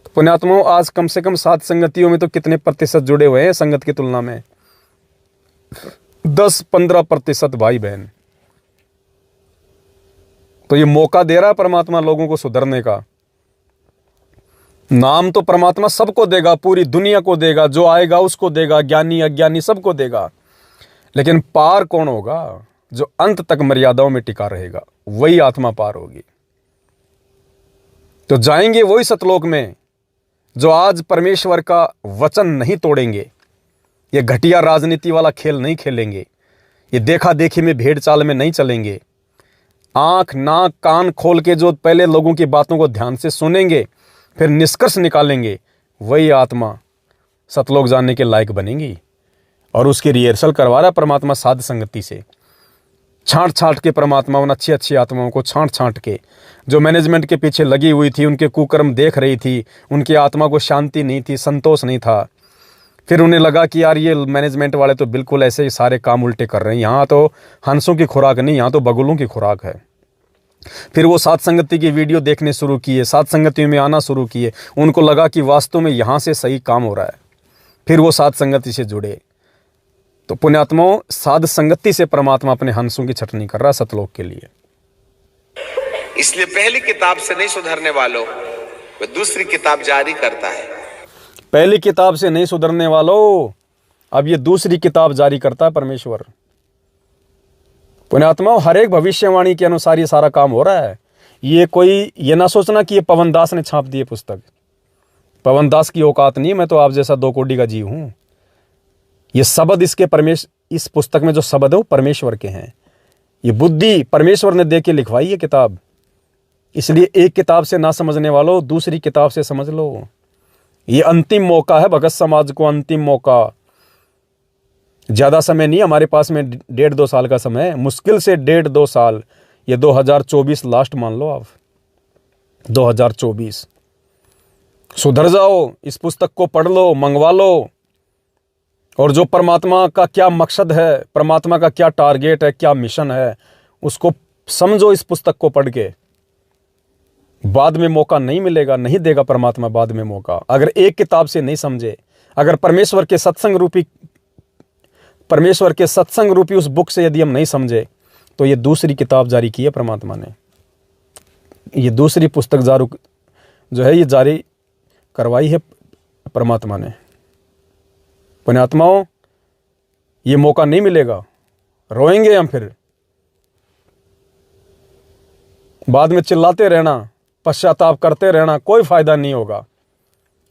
तो पुण्यात्माओं, आज कम से कम 7 संगतियों में तो कितने प्रतिशत जुड़े हुए हैं संगत की तुलना में? 10-15% भाई बहन। तो ये मौका दे रहा है परमात्मा लोगों को सुधरने का। नाम तो परमात्मा सबको देगा, पूरी दुनिया को देगा, जो आएगा उसको देगा, ज्ञानी अज्ञानी सबको देगा। लेकिन पार कौन होगा? जो अंत तक मर्यादाओं में टिका रहेगा, वही आत्मा पार होगी। तो जाएंगे वही सतलोक में जो आज परमेश्वर का वचन नहीं तोड़ेंगे, ये घटिया राजनीति वाला खेल नहीं खेलेंगे, ये देखा देखी में भेड़ चाल में नहीं चलेंगे, आंख नाक कान खोल के जो पहले लोगों की बातों को ध्यान से सुनेंगे फिर निष्कर्ष निकालेंगे, वही आत्मा सतलोक जानने के लायक बनेंगी। और उसकी रिहर्सल करवा रहा परमात्मा साध संगति से, छांट छांट के परमात्मा उन अच्छी अच्छी आत्माओं को छांट छांट के, जो मैनेजमेंट के पीछे लगी हुई थी, उनके कुकर्म देख रही थी, उनकी आत्मा को शांति नहीं थी, संतोष नहीं था। फिर उन्हें लगा कि यार ये मैनेजमेंट वाले तो बिल्कुल ऐसे ही सारे काम उल्टे कर रहे हैं, यहाँ तो हंसों की खुराक नहीं, यहाँ तो बगुलों की खुराक है। फिर वो साध संगति की वीडियो देखने शुरू किए, साध संगति में आना शुरू किए, उनको लगा कि वास्तव में यहाँ से सही काम हो रहा है। फिर वो साध संगति से जुड़े। तो पुण्यात्माओं, साध संगति से परमात्मा अपने हंसों की छटनी कर रहा है सतलोक के लिए। इसलिए पहली किताब से नहीं सुधरने वालों, वह दूसरी किताब जारी करता है। पहली किताब से नहीं सुधरने वालों, अब ये दूसरी किताब जारी करता है परमेश्वर। पुण्यात्माओं, हर एक भविष्यवाणी के अनुसार ये सारा काम हो रहा है। ये ना सोचना कि ये पवन दास ने छाप दी पुस्तक। पवन दास की औकात नहीं, मैं तो आप जैसा 2 कोड़ी का जीव हूं। ये शब्द इस पुस्तक में जो शब्द है वो परमेश्वर के हैं। ये बुद्धि परमेश्वर ने दे के लिखवाई है किताब। इसलिए एक किताब से ना समझने वालों दूसरी किताब से समझ लो। ये अंतिम मौका है भगत समाज को, अंतिम मौका। ज़्यादा समय नहीं हमारे पास में, 1.5-2 साल का समय है, मुश्किल से 1.5-2 साल। ये 2024 लास्ट मान लो आप, 2024। सुधर जाओ, इस पुस्तक को पढ़ लो, मंगवा लो, और जो परमात्मा का क्या मकसद है, परमात्मा का क्या टारगेट है, क्या मिशन है, उसको समझो इस पुस्तक को पढ़ के। बाद में मौका नहीं मिलेगा, नहीं देगा परमात्मा बाद में मौका। अगर एक किताब से नहीं समझे, अगर परमेश्वर के सत्संग रूपी उस बुक से यदि हम नहीं समझे, तो ये दूसरी किताब जारी की है परमात्मा ने। ये दूसरी पुस्तक जो है ये जारी करवाई है परमात्मा ने। पुण्यात्माओं, ये मौका नहीं मिलेगा, रोएंगे हम फिर। बाद में चिल्लाते रहना, पश्चाताप करते रहना, कोई फायदा नहीं होगा।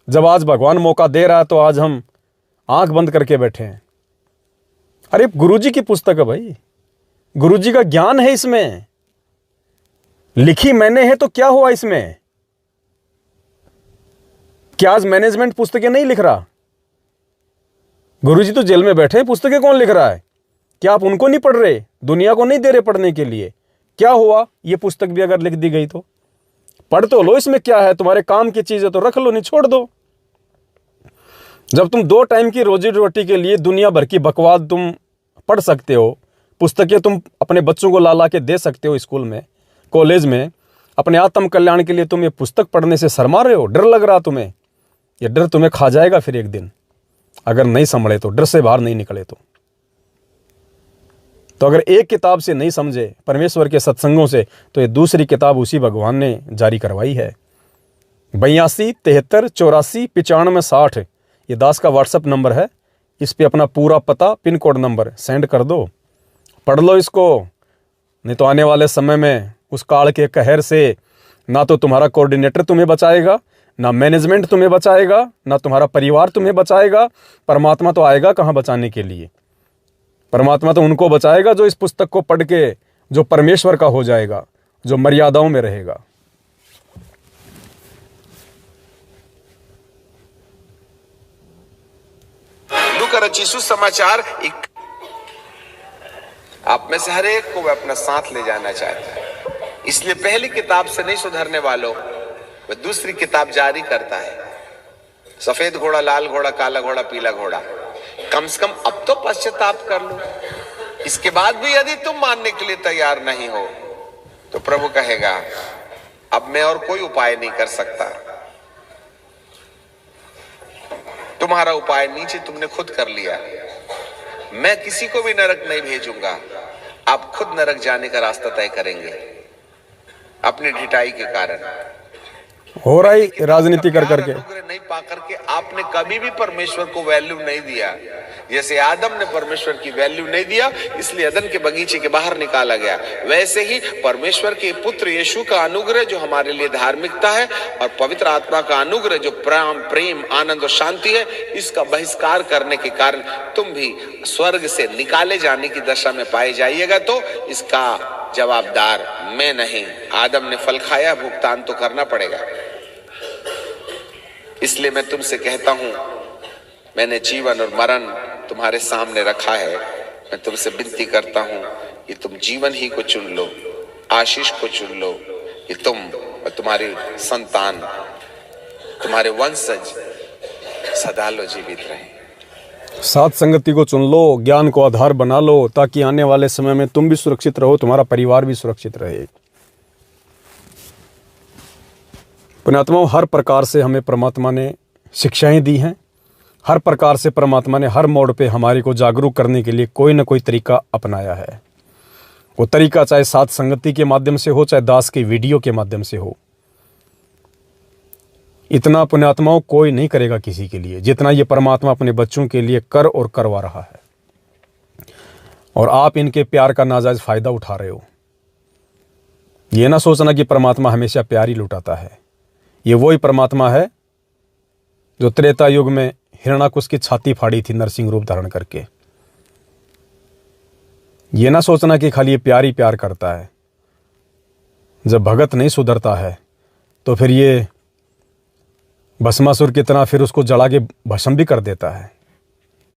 जब आज भगवान मौका दे रहा है तो आज हम आंख बंद करके बैठे हैं। अरे गुरुजी की पुस्तक है भाई, गुरुजी का ज्ञान है इसमें, लिखी मैंने है, तो क्या हुआ इसमें? क्या आज मैनेजमेंट पुस्तकें नहीं लिख रहा? गुरुजी तो जेल में बैठे हैं, पुस्तकें कौन लिख रहा है? क्या आप उनको नहीं पढ़ रहे? दुनिया को नहीं दे रहे पढ़ने के लिए? क्या हुआ? ये पुस्तक भी अगर लिख दी गई तो पढ़ तो लो, इसमें क्या है? तुम्हारे काम की चीज है तो रख लो, नहीं छोड़ दो। जब तुम 2 टाइम की रोजी रोटी के लिए दुनिया भर की बकवास तुम पढ़ सकते हो, पुस्तकें तुम अपने बच्चों को ला के दे सकते हो स्कूल में, कॉलेज में, अपने आत्म कल्याण के लिए तुम ये पुस्तक पढ़ने से शर्मा रहे हो, डर लग रहा तुम्हें। ये डर तुम्हें खा जाएगा फिर एक दिन, अगर नहीं संभले तो, डर से बाहर नहीं निकले तो अगर एक किताब से नहीं समझे परमेश्वर के सत्संगों से, तो ये दूसरी किताब उसी भगवान ने जारी करवाई है। 82 73 84 95 60 ये दास का व्हाट्सएप नंबर है। इस पे अपना पूरा पता, पिन कोड नंबर सेंड कर दो, पढ़ लो इसको। नहीं तो आने वाले समय में उस काल के कहर से ना तो तुम्हारा कोऑर्डिनेटर तुम्हें बचाएगा, ना मैनेजमेंट तुम्हें बचाएगा, ना तुम्हारा परिवार तुम्हें बचाएगा। परमात्मा तो आएगा कहाँ बचाने के लिए? परमात्मा तो उनको बचाएगा जो इस पुस्तक को पढ़ के, जो परमेश्वर का हो जाएगा, जो मर्यादाओं में रहेगा। लूका रची सुसमाचार आप में से हर एक को वह अपना साथ ले जाना चाहता है। इसलिए पहली किताब से नहीं सुधरने वालों, वह दूसरी किताब जारी करता है। सफेद घोड़ा, लाल घोड़ा, काला घोड़ा, पीला घोड़ा। कम से कम अब तो पश्चाताप कर लो। इसके बाद भी यदि तुम मानने के लिए तैयार नहीं हो, तो प्रभु कहेगा अब मैं और कोई उपाय नहीं कर सकता। तुम्हारा उपाय नीचे तुमने खुद कर लिया। मैं किसी को भी नरक नहीं भेजूंगा, आप खुद नरक जाने का रास्ता तय करेंगे अपनी ढिठाई के कारण। हो रहा ही राजनीति कर करके नहीं पा करके आपने कभी भी परमेश्वर को वैल्यू नहीं दिया। जैसे आदम ने परमेश्वर की वैल्यू नहीं दिया, इसलिए अदन के बगीचे के बाहर निकाला गया, वैसे ही परमेश्वर के पुत्र यीशु का अनुग्रह जो हमारे लिए धार्मिकता है, और पवित्र आत्मा का अनुग्रह जो प्रेम, आनंद और शांति है, इसका बहिष्कार करने के कारण तुम भी स्वर्ग से निकाले जाने की दशा में पाए जाइएगा। तो इसका जवाबदार मैं नहीं। आदम ने फल खाया, भुगतान तो करना पड़ेगा। इसलिए मैं तुमसे कहता हूं, मैंने जीवन और मरण तुम्हारे सामने रखा है। मैं तुमसे विनती करता हूं कि तुम जीवन ही को चुन लो, आशीष को चुन लो, कि तुम और तुम्हारी संतान, तुम्हारे वंशज सदा लो जीवित रहे। साथ संगति को चुन लो, ज्ञान को आधार बना लो, ताकि आने वाले समय में तुम भी सुरक्षित रहो, तुम्हारा परिवार भी सुरक्षित रहे। पुण्यात्माओं, हर प्रकार से हमें परमात्मा ने शिक्षाएं दी हैं। हर प्रकार से परमात्मा ने हर मोड़ पे हमारे को जागरूक करने के लिए कोई ना कोई तरीका अपनाया है। वो तरीका चाहे साथ संगति के माध्यम से हो, चाहे दास के वीडियो के माध्यम से हो। इतना पुण्यात्माओं कोई नहीं करेगा किसी के लिए, जितना ये परमात्मा अपने बच्चों के लिए कर और करवा रहा है। और आप इनके प्यार का नाजायज फायदा उठा रहे हो। ये ना सोचना कि परमात्मा हमेशा प्यार ही लुटाता है। ये वही परमात्मा है जो त्रेता युग में हिरण्याकुश की छाती फाड़ी थी नरसिंह रूप धारण करके। ये ना सोचना कि खाली ये प्यार ही प्यार करता है। जब भगत नहीं सुधरता है तो फिर ये भस्मासुर की तरह फिर उसको जला के भस्म भी कर देता है।